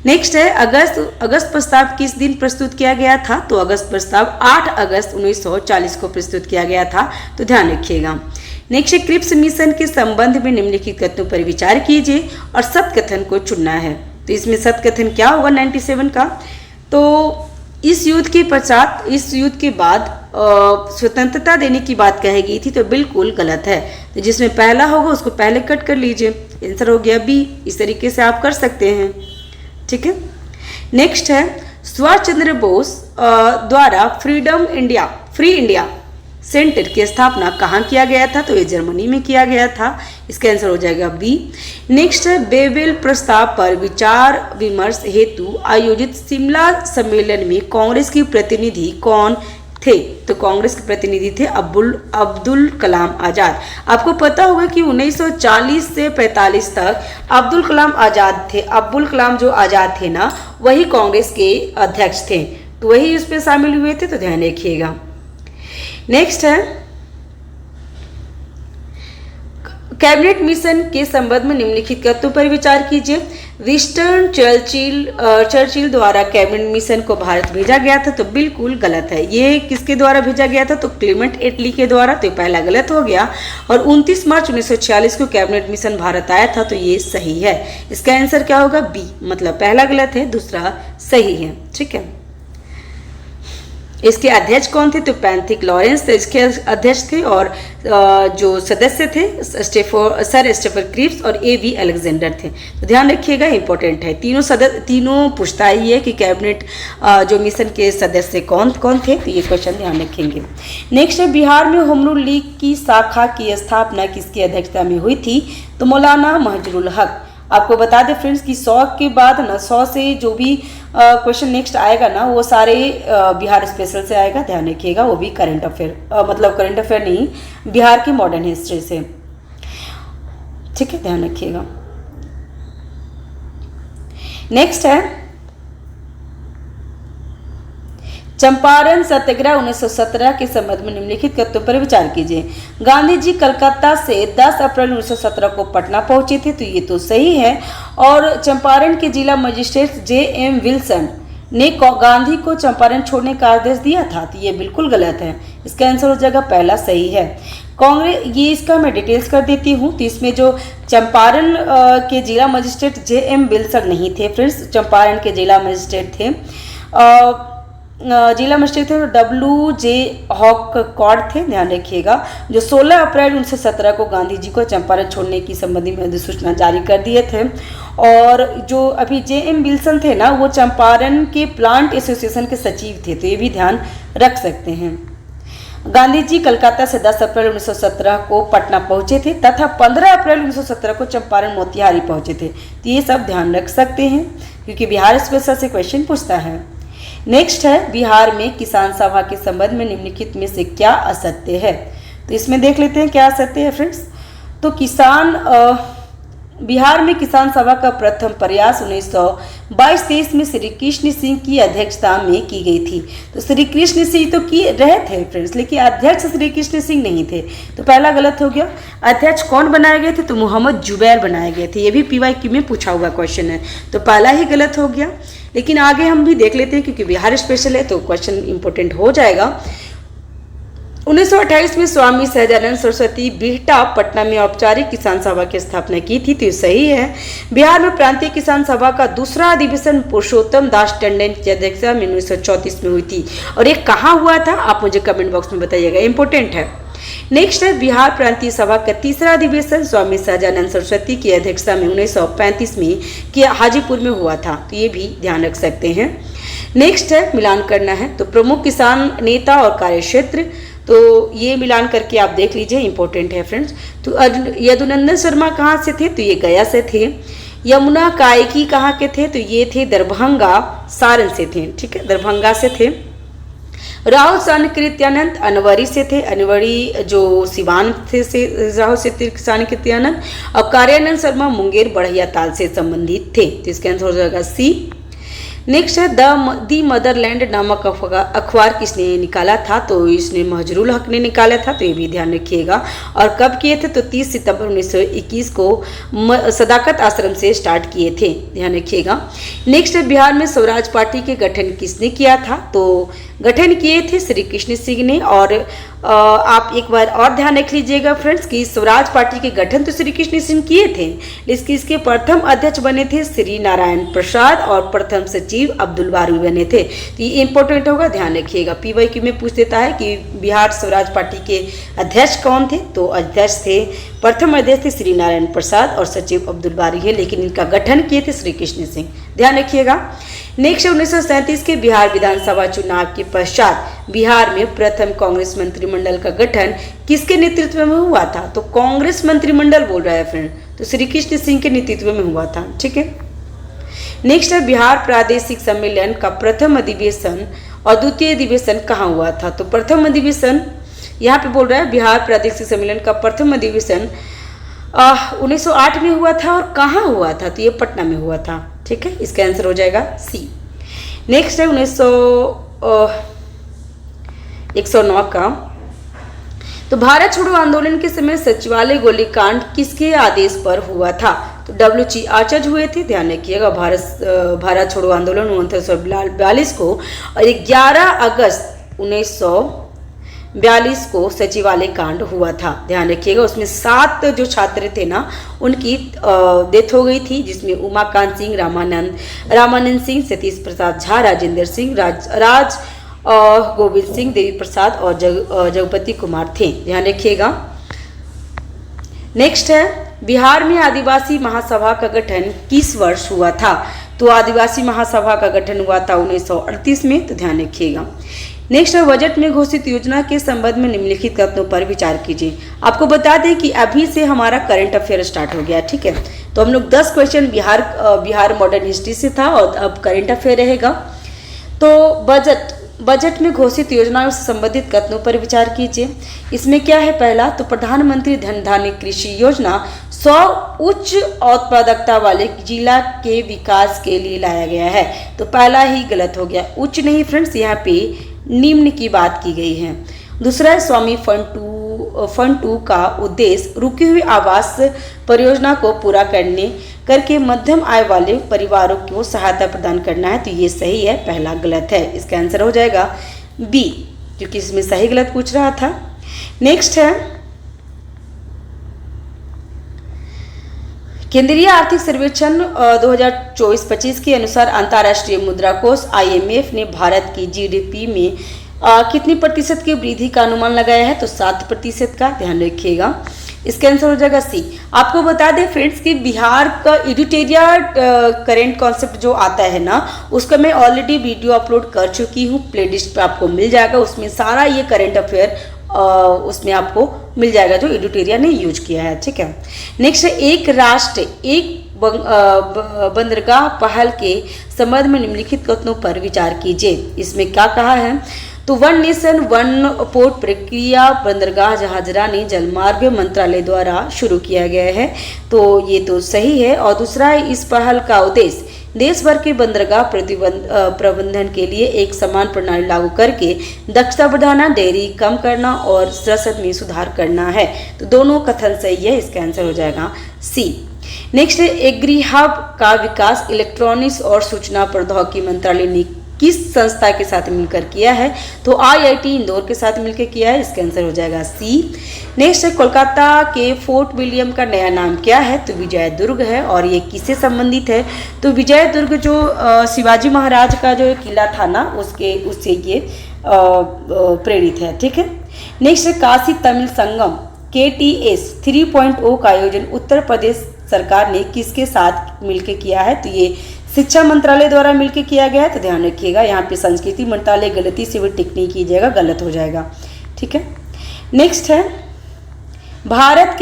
नेक्स्ट है, अगस्त प्रस्ताव किस दिन प्रस्तुत किया गया था? तो अगस्त प्रस्ताव 8 अगस्त 1940 को प्रस्तुत किया गया था। तो ध्यान रखिएगा। नेक्स्ट है, क्रिप्स मिशन के संबंध में निम्नलिखित कथनों पर विचार कीजिए और सत्य कथन को चुनना है। तो इसमें सत्य कथन क्या होगा 97 का? तो इस युद्ध के पश्चात, इस युद्ध के बाद स्वतंत्रता देने की बात कही गई थी। तो बिल्कुल गलत है। तो जिसमें पहला होगा उसको पहले कट कर लीजिए। आंसर हो गया बी। इस तरीके से आप कर सकते हैं। ठीक है। नेक्स्ट है, सुभाष चंद्र बोस द्वारा फ्री इंडिया सेंटर की स्थापना कहाँ किया गया था? तो ये जर्मनी में किया गया था। इसका आंसर हो जाएगा बी। नेक्स्ट है, बेबेल प्रस्ताव पर विचार विमर्श हेतु आयोजित शिमला सम्मेलन में कांग्रेस की प्रतिनिधि कौन थे? तो कांग्रेस के प्रतिनिधि थे अब्दुल कलाम आजाद। आपको पता होगा कि 1940 से 45 तक अब्दुल कलाम आजाद थे। अब्दुल कलाम जो आजाद थे ना, वही कांग्रेस के अध्यक्ष थे। तो वही उसमें शामिल हुए थे। तो ध्यान रखिएगा। नेक्स्ट है, कैबिनेट मिशन के संबंध में निम्नलिखित कथनों पर विचार कीजिए। विंस्टन चर्चिल द्वारा कैबिनेट मिशन को भारत भेजा गया था। तो बिल्कुल गलत है। ये किसके द्वारा भेजा गया था? तो क्लेमेंट एटली के द्वारा। तो पहला गलत हो गया। और 29 मार्च 1946 को कैबिनेट मिशन भारत आया था। तो ये सही है। इसका आंसर क्या होगा? बी। मतलब पहला गलत है, दूसरा सही है। ठीक है। इसके अध्यक्ष कौन थे? तो पैंथिक लॉरेंस इसके अध्यक्ष थे और जो सदस्य थे सर स्टेफन क्रिप्स और A.V. अलेक्जेंडर थे। तो ध्यान रखिएगा, इंपॉर्टेंट है। तीनों पूछता ही है कि कैबिनेट जो मिशन के सदस्य कौन कौन थे, तो ये क्वेश्चन ध्यान रखेंगे। नेक्स्ट है, बिहार में होम रूल लीग की शाखा की स्थापना किसकी अध्यक्षता में हुई थी? तो मौलाना महजूरुल हक। आपको बता दें फ्रेंड्स कि 100 के बाद ना 100 से जो भी क्वेश्चन नेक्स्ट आएगा ना, वो सारे बिहार स्पेशल से आएगा, ध्यान रखिएगा। वो भी करंट अफेयर मतलब करंट अफेयर नहीं, बिहार की मॉडर्न हिस्ट्री से, ठीक है, ध्यान रखिएगा। नेक्स्ट है चंपारण सत्याग्रह 1917 के संबंध में निम्नलिखित तथ्यों पर विचार कीजिए। गांधी जी कलकत्ता से 10 अप्रैल 1917 को पटना पहुंचे थे, तो ये तो सही है। और चंपारण के जिला मजिस्ट्रेट J.M. विल्सन ने गांधी को चंपारण छोड़ने का आदेश दिया था, तो ये बिल्कुल गलत है। इसका आंसर हो जाएगा पहला, सही है। कांग्रेस, ये इसका मैं डिटेल्स कर देती हूँ। तो इसमें जो चंपारण के जिला मजिस्ट्रेट J.M. विल्सन नहीं थे फ्रेंड्स, चंपारण के जिला मजिस्ट्रेट थे जिला मजिस्ट्रेट थे W.J. हॉककॉर्ड थे, ध्यान रखिएगा, जो 16 अप्रैल 1917 को गांधी जी को चंपारण छोड़ने की संबंधी में अधिसूचना जारी कर दिए थे। और जो अभी J.M. विल्सन थे ना, वो चंपारण के प्लांट एसोसिएशन के सचिव थे, तो ये भी ध्यान रख सकते हैं। गांधी जी कलकत्ता से 10 अप्रैल 1917 को पटना पहुंचे थे तथा 15 अप्रैल 1917 को चंपारण मोतिहारी पहुंचे थे, तो ये सब ध्यान रख सकते हैं क्योंकि बिहार स्पेशल से क्वेश्चन पूछता है। नेक्स्ट है, बिहार में किसान सभा के संबंध में निम्नलिखित में से क्या असत्य है? तो इसमें देख लेते हैं क्या असत्य है फ्रेंड्स। तो बिहार में किसान सभा का प्रथम प्रयास 1922-23 में श्री कृष्ण सिंह की अध्यक्षता में की गई थी। तो श्री कृष्ण सिंह तो की रहे थे फ्रेंड्स, लेकिन अध्यक्ष श्री कृष्ण सिंह नहीं थे, तो पहला गलत हो गया। अध्यक्ष कौन बनाए गए थे? तो मोहम्मद जुबैर बनाए गए थे। ये भी PYQ में पूछा हुआ क्वेश्चन है, तो पहला ही गलत हो गया। लेकिन आगे हम भी देख लेते हैं क्योंकि बिहार स्पेशल है तो क्वेश्चन इंपॉर्टेंट हो जाएगा। 1928 में स्वामी सहजानंद सरस्वती बिहटा पटना में औपचारिक किसान सभा की स्थापना की थी, तो सही है। बिहार में प्रांतीय किसान सभा का दूसरा अधिवेशन पुरुषोत्तम दास टंडन की अध्यक्षता में 1934 में हुई थी। और ये कहाँ हुआ था आप मुझे कमेंट बॉक्स में बताइएगा, इंपॉर्टेंट है। नेक्स्ट है, बिहार प्रांतीय सभा का तीसरा अधिवेशन स्वामी सहजानंद सरस्वती की अध्यक्षता में 1935 में कि हाजीपुर में हुआ था, तो ये भी ध्यान रख सकते हैं। नेक्स्ट है, मिलान करना है, तो प्रमुख किसान नेता और कार्यक्षेत्र, तो ये मिलान करके आप देख लीजिए, इंपॉर्टेंट है फ्रेंड्स। तो यदुनंदन शर्मा कहाँ से थे? तो ये गया से थे। यमुना कायकी कहाँ के थे? तो ये थे दरभंगा सारण से थे, ठीक है, दरभंगा से थे। राहुल सानिकृत्यानंद अनवरी से थे, अनवरी जो सिवान थे से राहुल सानिकृत्यानंद। और कार्यानंद शर्मा मुंगेर बढ़िया ताल से संबंधित थे, तो इसका आंसर हो जाएगा C। नेक्स्ट है, दी मदरलैंड नामक अखबार किसने निकाला था? तो इसने महजूरुल हक ने निकाला था, तो ये भी ध्यान रखिएगा। और कब किए थे? तो 30 सितंबर 1921 को सदाकत आश्रम से स्टार्ट किए थे, ध्यान रखिएगा। नेक्स्ट है, बिहार में स्वराज पार्टी के गठन किसने किया था? तो गठन किए थे श्री कृष्ण सिंह ने। और आप एक बार और ध्यान रख लीजिएगा फ्रेंड्स कि स्वराज पार्टी के गठन तो श्री कृष्ण सिंह किए थे, लेकिन इसके प्रथम अध्यक्ष बने थे श्री नारायण प्रसाद और प्रथम सचिव अब्दुल बारी बने थे। तो ये इंपॉर्टेंट होगा, ध्यान रखिएगा। PYQ में पूछ देता है कि बिहार स्वराज पार्टी के अध्यक्ष कौन थे? तो अध्यक्ष थे, प्रथम अध्यक्ष थे श्री नारायण प्रसाद और सचिव अब्दुल बारी है, लेकिन इनका गठन किए थे श्री कृष्ण सिंह, ध्यान रखिएगा। नेक्स्ट 1937 के बिहार विधानसभा चुनाव के पश्चात बिहार में प्रथम कांग्रेस मंत्रिमंडल का गठन किसके नेतृत्व में हुआ था? तो कांग्रेस मंत्रिमंडल बोल रहा है फ्रेंड, तो श्री कृष्ण सिंह के नेतृत्व में हुआ था, ठीक है। नेक्स्ट है, बिहार प्रादेशिक सम्मेलन का प्रथम अधिवेशन और द्वितीय अधिवेशन कहाँ हुआ था? तो प्रथम अधिवेशन यहाँ पे बोल रहा है बिहार प्रादेशिक सम्मेलन का प्रथम अधिवेशन 1908 में हुआ था। और कहाँ हुआ था? तो ये पटना में हुआ था, ठीक है, इसका आंसर हो जाएगा C। नेक्स्ट है 1909 का, तो भारत छोड़ो आंदोलन के समय सचिवालय गोलीकांड किसके आदेश पर हुआ था? तो W.C. आचार्य हुए थे, ध्यान रखिएगा। भारत छोड़ो आंदोलन 1942 को और 11 अगस्त 1942 को सचिवालय कांड हुआ था, ध्यान रखिएगा। उसमें 7 जो छात्र थे ना, उनकी डेथ हो गई थी, जिसमें उमाकांत सिंह, रामानंद सिंह, सतीश प्रसाद झा, राजेंद्र सिंह, गोविंद सिंह, देवी प्रसाद और जगपति कुमार थे। ध्यान रखिएगा। नेक्स्ट है, बिहार में आदिवासी महासभा का गठन किस वर्ष हुआ था? तो आदिवासी महासभा का गठन हुआ था 1938 में। तो ध्यान रखिएगा। नेक्स्ट है, बजट में घोषित योजना के संबंध में निम्नलिखित कथनों पर विचार कीजिए। आपको बता दें कि अभी से हमारा करंट अफेयर स्टार्ट हो गया, ठीक है। तो हम लोग 10 क्वेश्चन बिहार मॉडर्न हिस्ट्री से था और अब करंट अफेयर रहेगा। तो बजट में घोषित योजनाओं से संबंधित कथनों पर विचार कीजिए। इसमें क्या है? पहला, तो प्रधानमंत्री धन धान्य कृषि योजना 100 उच्च उत्पादकता वाले जिला के विकास के लिए लाया गया है। तो पहला ही गलत हो गया, उच्च नहीं फ्रेंड्स, यहाँ पे निम्न की बात की गई है। दूसरा है, स्वामी फंड 2 का उद्देश्य रुकी हुई आवास परियोजना को पूरा करके मध्यम आय वाले परिवारों को सहायता प्रदान करना है। तो ये सही है, पहला गलत है। इसका आंसर हो जाएगा बी, क्योंकि इसमें सही गलत पूछ रहा था। नेक्स्ट है, केंद्रीय आर्थिक सर्वेक्षण 2024-25 के अनुसार अंतर्राष्ट्रीय मुद्रा कोष IMF ने भारत की GDP में कितनी प्रतिशत की वृद्धि का अनुमान लगाया है? तो 7% का। ध्यान रखिएगा। इसका आंसर हो जाएगा सी। आपको बता दें फ्रेंड्स कि बिहार का एडिटोरिया करेंट कॉन्सेप्ट जो आता है ना, उसका मैं ऑलरेडी वीडियो अपलोड कर चुकी हूँ, प्लेलिस्ट पे आपको मिल जाएगा। उसमें सारा ये करेंट अफेयर उसमें आपको मिल जाएगा जो एडिटोरिया ने यूज किया है, ठीक है। नेक्स्ट है, एक राष्ट्र एक बंदरगाह पहल के संबंध में निम्नलिखित कथनों पर विचार कीजिए। इसमें क्या कहा है? तो वन नेशन वन पोर्ट प्रक्रिया बंदरगाह जहाजरानी जलमार्ग मंत्रालय द्वारा शुरू किया गया है। तो ये तो सही है। और दूसरा है, इस पहल का उद्देश्य देश भर के बंदरगाह प्रबंधन के लिए एक समान प्रणाली लागू करके दक्षता बढ़ाना, देरी कम करना और रसद में सुधार करना है। तो दोनों कथन सही है। इसका आंसर हो जाएगा सी। नेक्स्ट है, एग्री हब का विकास इलेक्ट्रॉनिक्स और सूचना प्रौद्योगिकी मंत्रालय ने किस संस्था के साथ मिलकर किया है? तो IIT इंदौर के साथ मिलकर किया है। इसका आंसर हो जाएगा सी। नेक्स्ट है, कोलकाता के फोर्ट विलियम का नया नाम क्या है? तो विजय दुर्ग है। और ये किससे संबंधित है? तो विजय दुर्ग जो शिवाजी महाराज का जो किला था ना, उससे ये प्रेरित है, ठीक है। नेक्स्ट है, काशी तमिल संगम KTS 3.0 का आयोजन उत्तर प्रदेश सरकार ने किसके साथ मिलकर किया है? तो ये शिक्षा मंत्रालय द्वारा मिलकर किया गया है। तो ध्यान रखिएगा, यहाँ पे संस्कृति मंत्रालय गलती से भी टिक नहीं कीजिएगा, गलत हो जाएगा, ठीक है। नेक्स्ट है, भारत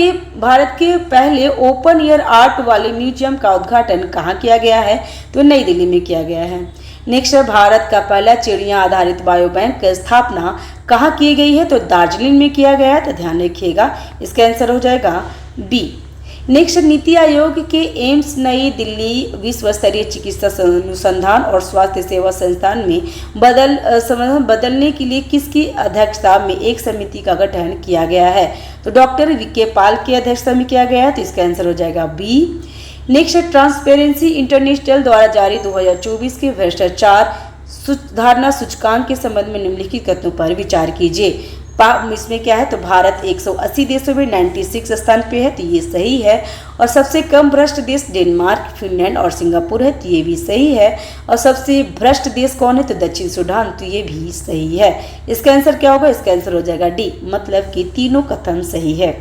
के पहले ओपन एयर आर्ट वाले म्यूजियम का उद्घाटन कहाँ किया गया है? तो नई दिल्ली में किया गया है। नेक्स्ट है, भारत का पहला चिड़िया आधारित बायो बैंक की स्थापना कहाँ की गई है? तो दार्जिलिंग में किया गया है। तो ध्यान रखिएगा, इसका आंसर हो जाएगा बी। नेक्स्ट, नीति आयोग के एम्स नई दिल्ली विश्व स्तरीय चिकित्सा अनुसंधान और स्वास्थ्य सेवा संस्थान में बदलने के लिए किसकी अध्यक्षता में एक समिति का गठन किया गया है? तो डॉक्टर VK पाल की अध्यक्षता में किया गया है। तो इसका आंसर हो जाएगा बी। नेक्स्ट, ट्रांसपेरेंसी इंटरनेशनल द्वारा जारी 2024 के भ्रष्टाचार सुधारना सूचकांक के संबंध में निम्नलिखित कथनों पर विचार कीजिए। इसमें क्या है? तो भारत 180 देशों में 96 स्थान पे है। तो ये सही है। और सबसे कम भ्रष्ट देश डेनमार्क, फिनलैंड और सिंगापुर है। तो ये भी सही है। और सबसे भ्रष्ट देश कौन है? तो दक्षिण सूडान। तो ये भी सही है। इसका आंसर क्या होगा? इसका आंसर हो जाएगा डी, मतलब कि तीनों कथन सही है।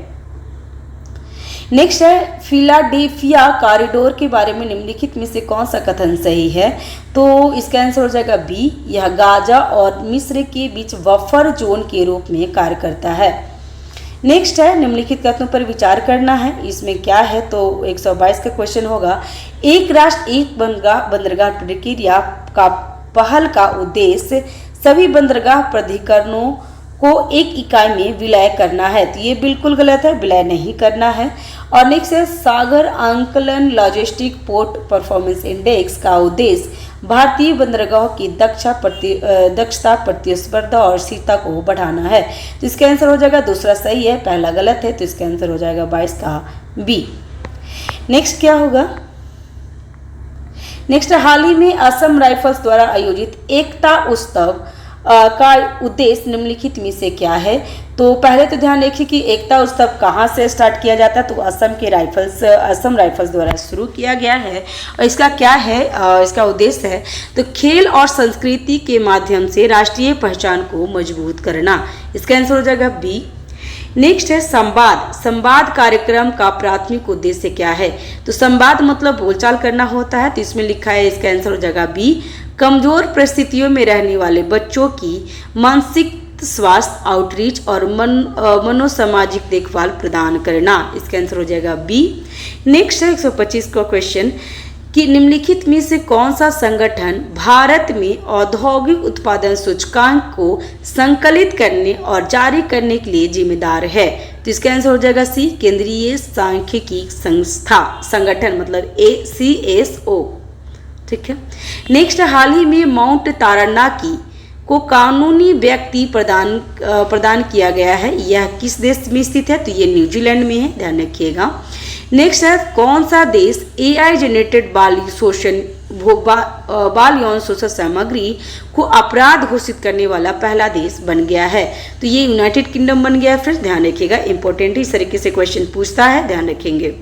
नेक्स्ट है, फिलाडेल्फिया कॉरिडोर के बारे में निम्नलिखित में से कौन सा कथन सही है? तो इसका आंसर हो जाएगा बी। यह गाजा और मिस्र के बीच बफर जोन के रूप में कार्य करता है। नेक्स्ट है, निम्नलिखित कथनों पर विचार करना है। इसमें क्या है? तो 122 का क्वेश्चन होगा, एक राष्ट्र एक बंदरगाह प्रक्रिया का पहल का उद्देश्य सभी बंदरगाह प्राधिकरणों को एक इकाई में विलय करना है। तो ये बिल्कुल गलत है, विलय नहीं करना है। और नेक्स्ट है, सागर आंकलन लॉजिस्टिक पोर्ट परफॉर्मेंस इंडेक्स का उद्देश्य भारतीय बंदरगाहों की दक्षता, प्रतिस्पर्धा और स्थिरता को बढ़ाना है। तो इसका आंसर हो जाएगा दूसरा सही है, पहला गलत है। तो इसका आंसर हो जाएगा 22 का बी। नेक्स्ट क्या होगा? नेक्स्ट, हाल ही में असम राइफल्स द्वारा आयोजित एकता उत्सव का उद्देश्य निम्नलिखित में से क्या है? तो पहले तो ध्यान रखिए कि एकता उत्सव कहाँ से स्टार्ट किया जाता है, तो असम राइफल्स द्वारा शुरू किया गया है। और इसका क्या है, इसका उद्देश्य है तो खेल और संस्कृति के माध्यम से राष्ट्रीय पहचान को मजबूत करना। इसका आंसर हो जाएगा बी। नेक्स्ट है संवाद कार्यक्रम का प्राथमिक उद्देश्य क्या है, तो संवाद मतलब बोलचाल करना होता है, तो इसमें लिखा है इसका आंसर हो जाएगा बी। कमजोर परिस्थितियों में रहने वाले बच्चों की मानसिक स्वास्थ्य आउटरीच और मनोसामाजिक देखभाल प्रदान करना। इसका आंसर हो जाएगा बी। नेक्स्ट है 125 का क्वेश्चन कि निम्नलिखित में से कौन सा संगठन भारत में औद्योगिक उत्पादन सूचकांक को संकलित करने और जारी करने के लिए जिम्मेदार है, तो इसका आंसर हो जाएगा सी। केंद्रीय सांख्यिकी संगठन मतलब CSO। ठीक है। नेक्स्ट, हाल ही में माउंट तारानाकी को कानूनी व्यक्ति प्रदान किया गया है, यह किस देश में स्थित है, तो ये न्यूजीलैंड में है, ध्यान रखिएगा। नेक्स्ट है कौन सा देश AI जनरेटेड बाल यौन शोषण सामग्री को अपराध घोषित करने वाला पहला देश बन गया है, तो ये यूनाइटेड किंगडम बन गया है। फ्रेंड्स ध्यान रखिएगा, इंपॉर्टेंट इस तरीके से क्वेश्चन पूछता है, ध्यान रखेंगे।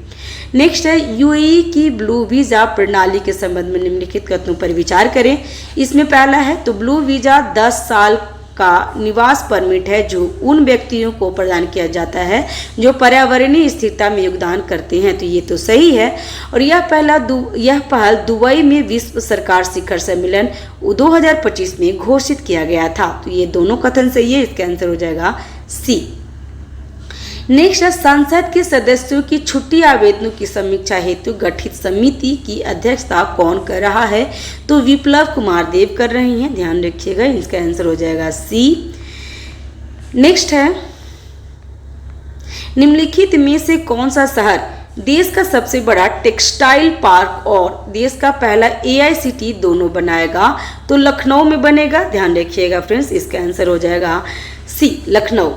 नेक्स्ट है UAE की ब्लू वीजा प्रणाली के संबंध में निम्नलिखित कथनों पर विचार करें। इसमें पहला है तो ब्लू वीजा 10 साल का निवास परमिट है जो उन व्यक्तियों को प्रदान किया जाता है जो पर्यावरणीय स्थिरता में योगदान करते हैं, तो ये तो सही है। और यह पहल दुबई में विश्व सरकार शिखर सम्मेलन 2025 में घोषित किया गया था, तो ये दोनों कथन सही है, इसका आंसर हो जाएगा सी। नेक्स्ट है संसद के सदस्यों की छुट्टी आवेदनों की समीक्षा हेतु गठित समिति की अध्यक्षता कौन कर रहा है, तो विप्लव कुमार देव कर रही हैं, ध्यान रखिएगा, इसका आंसर हो जाएगा सी। नेक्स्ट है निम्नलिखित में से कौन सा शहर देश का सबसे बड़ा टेक्सटाइल पार्क और देश का पहला AICTE दोनों बनाएगा, तो लखनऊ में बनेगा, ध्यान रखिएगा फ्रेंड्स, इसका आंसर हो जाएगा सी लखनऊ।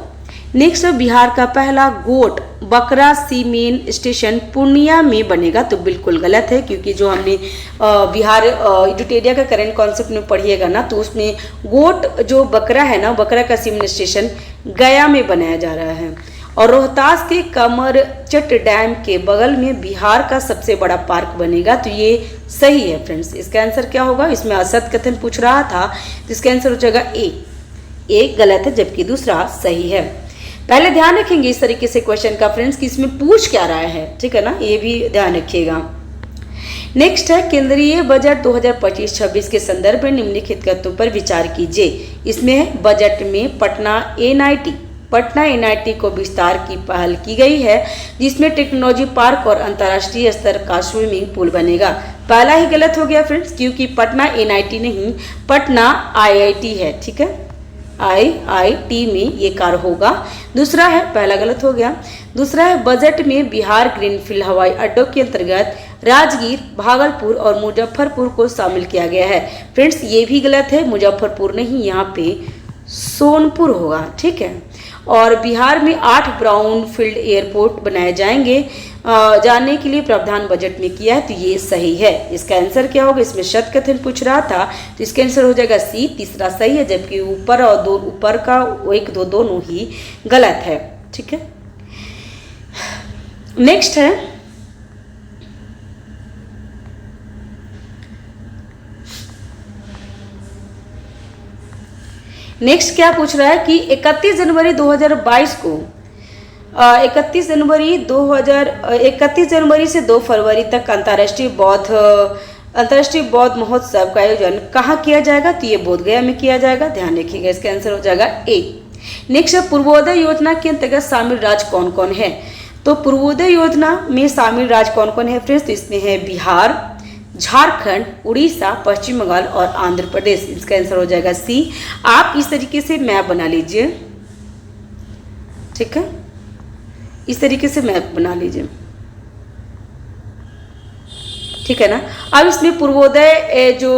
नेक्स्ट बिहार का पहला गोट बकरा सीमेन स्टेशन पूर्णिया में बनेगा, तो बिल्कुल गलत है, क्योंकि जो हमने बिहार एडुटेरिया का करंट कॉन्सेप्ट में पढ़िएगा ना, तो उसमें गोट जो बकरा है ना, बकरा का सीमेन स्टेशन गया में बनाया जा रहा है। और रोहतास के कमरचट डैम के बगल में बिहार का सबसे बड़ा पार्क बनेगा, तो ये सही है फ्रेंड्स। इसका आंसर क्या होगा, इसमें असत कथन पूछ रहा था, तो इसका आंसर हो जाएगा ए। एक गलत है जबकि दूसरा सही है। पहले ध्यान रखेंगे इस तरीके से क्वेश्चन का फ्रेंड्स कि इसमें पूछ क्या रहा है, ठीक है ना, ये भी ध्यान रखिएगा। नेक्स्ट है केंद्रीय बजट 2025-26 के संदर्भ में निम्नलिखित तथ्यों पर विचार कीजिए। इसमें बजट में पटना NIT को विस्तार की पहल की गई है, जिसमें टेक्नोलॉजी पार्क और अंतर्राष्ट्रीय स्तर का स्विमिंग पूल बनेगा। पहला ही गलत हो गया फ्रेंड्स, क्योंकि पटना NIT नहीं, पटना IIT है, ठीक है, IIT में ये कार्य होगा। दूसरा है, पहला गलत हो गया। दूसरा है बजट में बिहार ग्रीनफील्ड हवाई अड्डों के अंतर्गत राजगीर, भागलपुर और मुजफ्फरपुर को शामिल किया गया है। फ्रेंड्स ये भी गलत है, मुजफ्फरपुर नहीं, यहाँ पे सोनपुर होगा, ठीक है। और बिहार में 8 ब्राउन फील्ड एयरपोर्ट बनाए जाएंगे, जाने के लिए प्रावधान बजट में किया है, तो ये सही है। इसका आंसर क्या होगा, इसमें शत कथन पूछ रहा था, तो इसका आंसर हो जाएगा सी, तीसरा सही है, जबकि ऊपर और ऊपर का 1 2 दोनों ही गलत है, ठीक है। नेक्स्ट है नेक्स्ट क्या पूछ रहा है कि 31 जनवरी 2022 को 31 जनवरी से 2 फरवरी तक अंतर्राष्ट्रीय बौद्ध महोत्सव का आयोजन कहाँ किया जाएगा, तो ये बोधगया में किया जाएगा, ध्यान रखिएगा, इसका आंसर हो जाएगा ए। नेक्स्ट है पूर्वोदय योजना के अंतर्गत शामिल राज्य कौन कौन है, तो पूर्वोदय योजना में शामिल राज्य कौन कौन है फ्रेंड्स, तो इसमें है बिहार, झारखंड, उड़ीसा, पश्चिम बंगाल और आंध्र प्रदेश। इसका आंसर हो जाएगा सी। आप इस तरीके से मैप बना लीजिए, ठीक है, इस तरीके से मैप बना लीजिए, ठीक है ना। अब इसमें पूर्वोदय जो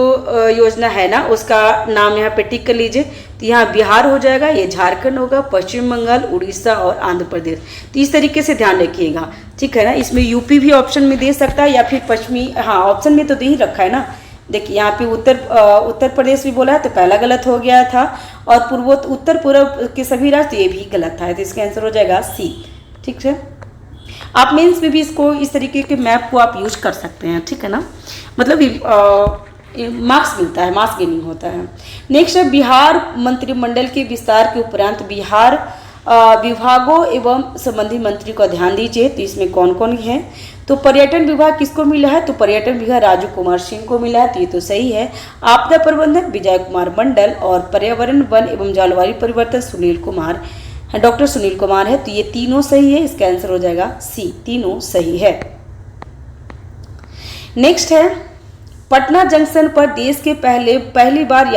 योजना है ना, उसका नाम यहाँ पे टिक कर लीजिए, तो यहाँ बिहार हो जाएगा, ये झारखंड होगा, पश्चिम बंगाल, उड़ीसा और आंध्र प्रदेश, तो इस तरीके से ध्यान रखिएगा, ठीक है ना। इसमें यूपी भी ऑप्शन में दे सकता है या फिर पश्चिमी, हाँ ऑप्शन में तो दे ही रखा है ना, देखिए यहाँ पे उत्तर प्रदेश भी बोला है तो पहला गलत हो गया था, और उत्तर पूर्व के सभी राज्य ये भी गलत था, तो इसका आंसर हो जाएगा सी। ठीक है, आप मेंस में भी इसको इस तरीके के मैप को आप यूज कर सकते हैं, ठीक है ना, मतलब मार्क्स मिलता है, मार्क्स गेनिंग होता है। नेक्स्ट है बिहार मंत्रिमंडल के विस्तार के उपरांत बिहार विभागों एवं संबंधी मंत्री को ध्यान दीजिए, तो इसमें कौन कौन है। तो पर्यटन विभाग किसको मिला है, तो पर्यटन विभाग राजू कुमार सिंह को मिला है, तो ये तो सही है। आपदा प्रबंधन विजय कुमार मंडल, और पर्यावरण वन एवं जलवायु परिवर्तन डॉक्टर सुनील कुमार है, तो ये तीनों सही है, इसका आंसर हो जाएगा सी, तीनों सही है। नेक्स्ट है पटना जंक्शन पर देश के पहली बार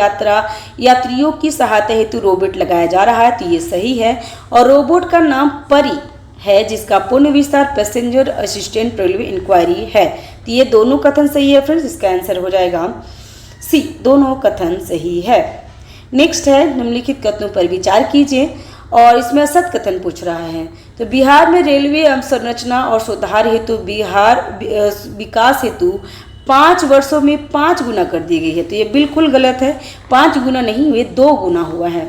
यात्रियों की सहायता हेतु रोबोट लगाया जा रहा है, तो ये सही है। और रोबोट का नाम परी है, जिसका पूर्ण विस्तार पैसेंजर असिस्टेंट रेलवे इंक्वायरी है, तो ये दोनों कथन सही है फ्रेंड्स, इसका आंसर हो जाएगा सी, दोनों कथन सही है। नेक्स्ट है निम्नलिखित कथनों पर विचार कीजिए, और इसमें असत कथन पूछ रहा है। तो बिहार में रेलवे अवसंरचना और सुधार हेतु बिहार विकास हेतु 5 वर्षों में 5 गुना कर दी गई है, तो ये बिल्कुल गलत है। 5 गुना नहीं हुए, 2 गुना हुआ है,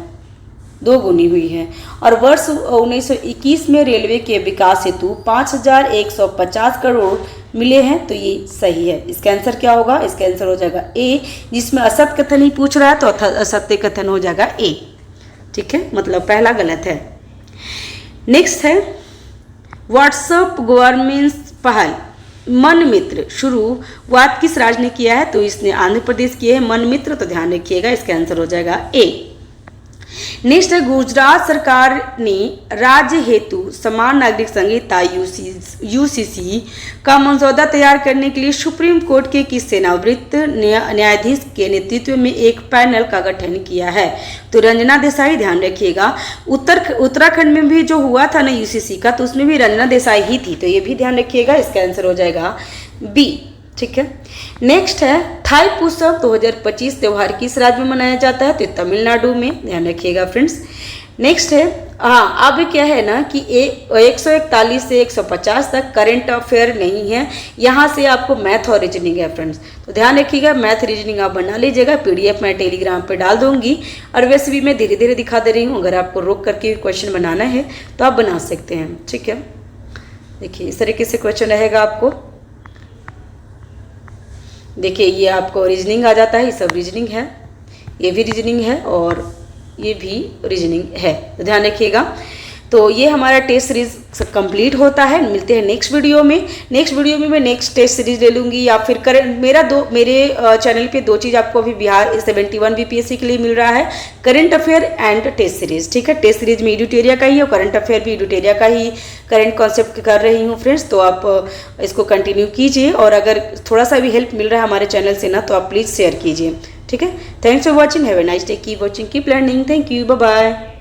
2 गुनी हुई है। और वर्ष 1921 में रेलवे के विकास हेतु 5150 करोड़ मिले हैं, तो ये सही है। इसका आंसर क्या होगा, इसका आंसर हो जाएगा ए, जिसमें असत कथन ही पूछ रहा है तो असत्य कथन हो जाएगा ए। ठीक है, मतलब पहला गलत है। नेक्स्ट है व्हाट्सएप गवर्नमेंट पहल मन मित्र शुरुआत किस राज्य ने किया है, तो इसने आंध्र प्रदेश किया है मन मित्र, तो ध्यान रखिएगा, इसका आंसर हो जाएगा ए। नेक्स्ट है गुजरात सरकार ने राज्य हेतु समान नागरिक संहिता यूसीसी का मसौदा तैयार करने के लिए सुप्रीम कोर्ट के किस सेवानिवृत्त न्यायाधीश के नेतृत्व में एक पैनल का गठन किया है, तो रंजना देसाई, ध्यान रखिएगा। उत्तराखंड में भी जो हुआ था ना यूसीसी का, तो उसमें भी रंजना देसाई ही थी, तो ये भी ध्यान रखिएगा, इसका आंसर हो जाएगा बी। ठीक है, नेक्स्ट है थाईपुसम 2025 त्यौहार किस राज्य में मनाया जाता है, तो तमिलनाडु में, ध्यान रखिएगा फ्रेंड्स। नेक्स्ट है अब क्या है ना कि 141 से 150 तक करंट अफेयर नहीं है, यहाँ से आपको मैथ और रीजनिंग है फ्रेंड्स, तो ध्यान रखिएगा, मैथ रीजनिंग आप बना लीजिएगा। पीडीएफ मैं टेलीग्राम पे डाल दूंगी, और वैसे भी मैं धीरे धीरे दिखा दे रही हूँ, अगर आपको रोक करके क्वेश्चन बनाना है तो आप बना सकते हैं। ठीक है, देखिए इस तरीके से क्वेश्चन रहेगा आपको। देखिए ये आपको रीजनिंग आ जाता है, ये सब रीजनिंग है, ये भी रीजनिंग है और ये भी रीजनिंग है, तो ध्यान रखिएगा। तो ये हमारा टेस्ट सीरीज कंप्लीट होता है। मिलते हैं नेक्स्ट वीडियो में। नेक्स्ट वीडियो में मैं नेक्स्ट टेस्ट सीरीज ले लूँगी, या फिर मेरे चैनल पे 2 चीज़ आपको अभी बिहार 71 बीपीएससी के लिए मिल रहा है, current affair and test series. ठीक है, टेस्ट सीरीज में एडिटोरिया का ही और करंट अफेयर भी एडिटोरिया का ही करंट कॉन्सेप्ट कर रही हूँ फ्रेंड्स, तो आप इसको कंटिन्यू कीजिए, और अगर थोड़ा सा भी हेल्प मिल रहा है हमारे चैनल से ना, तो आप प्लीज़ शेयर कीजिए। ठीक है, thanks for watching, have a nice day, keep watching, keep learning, thank you, bye bye.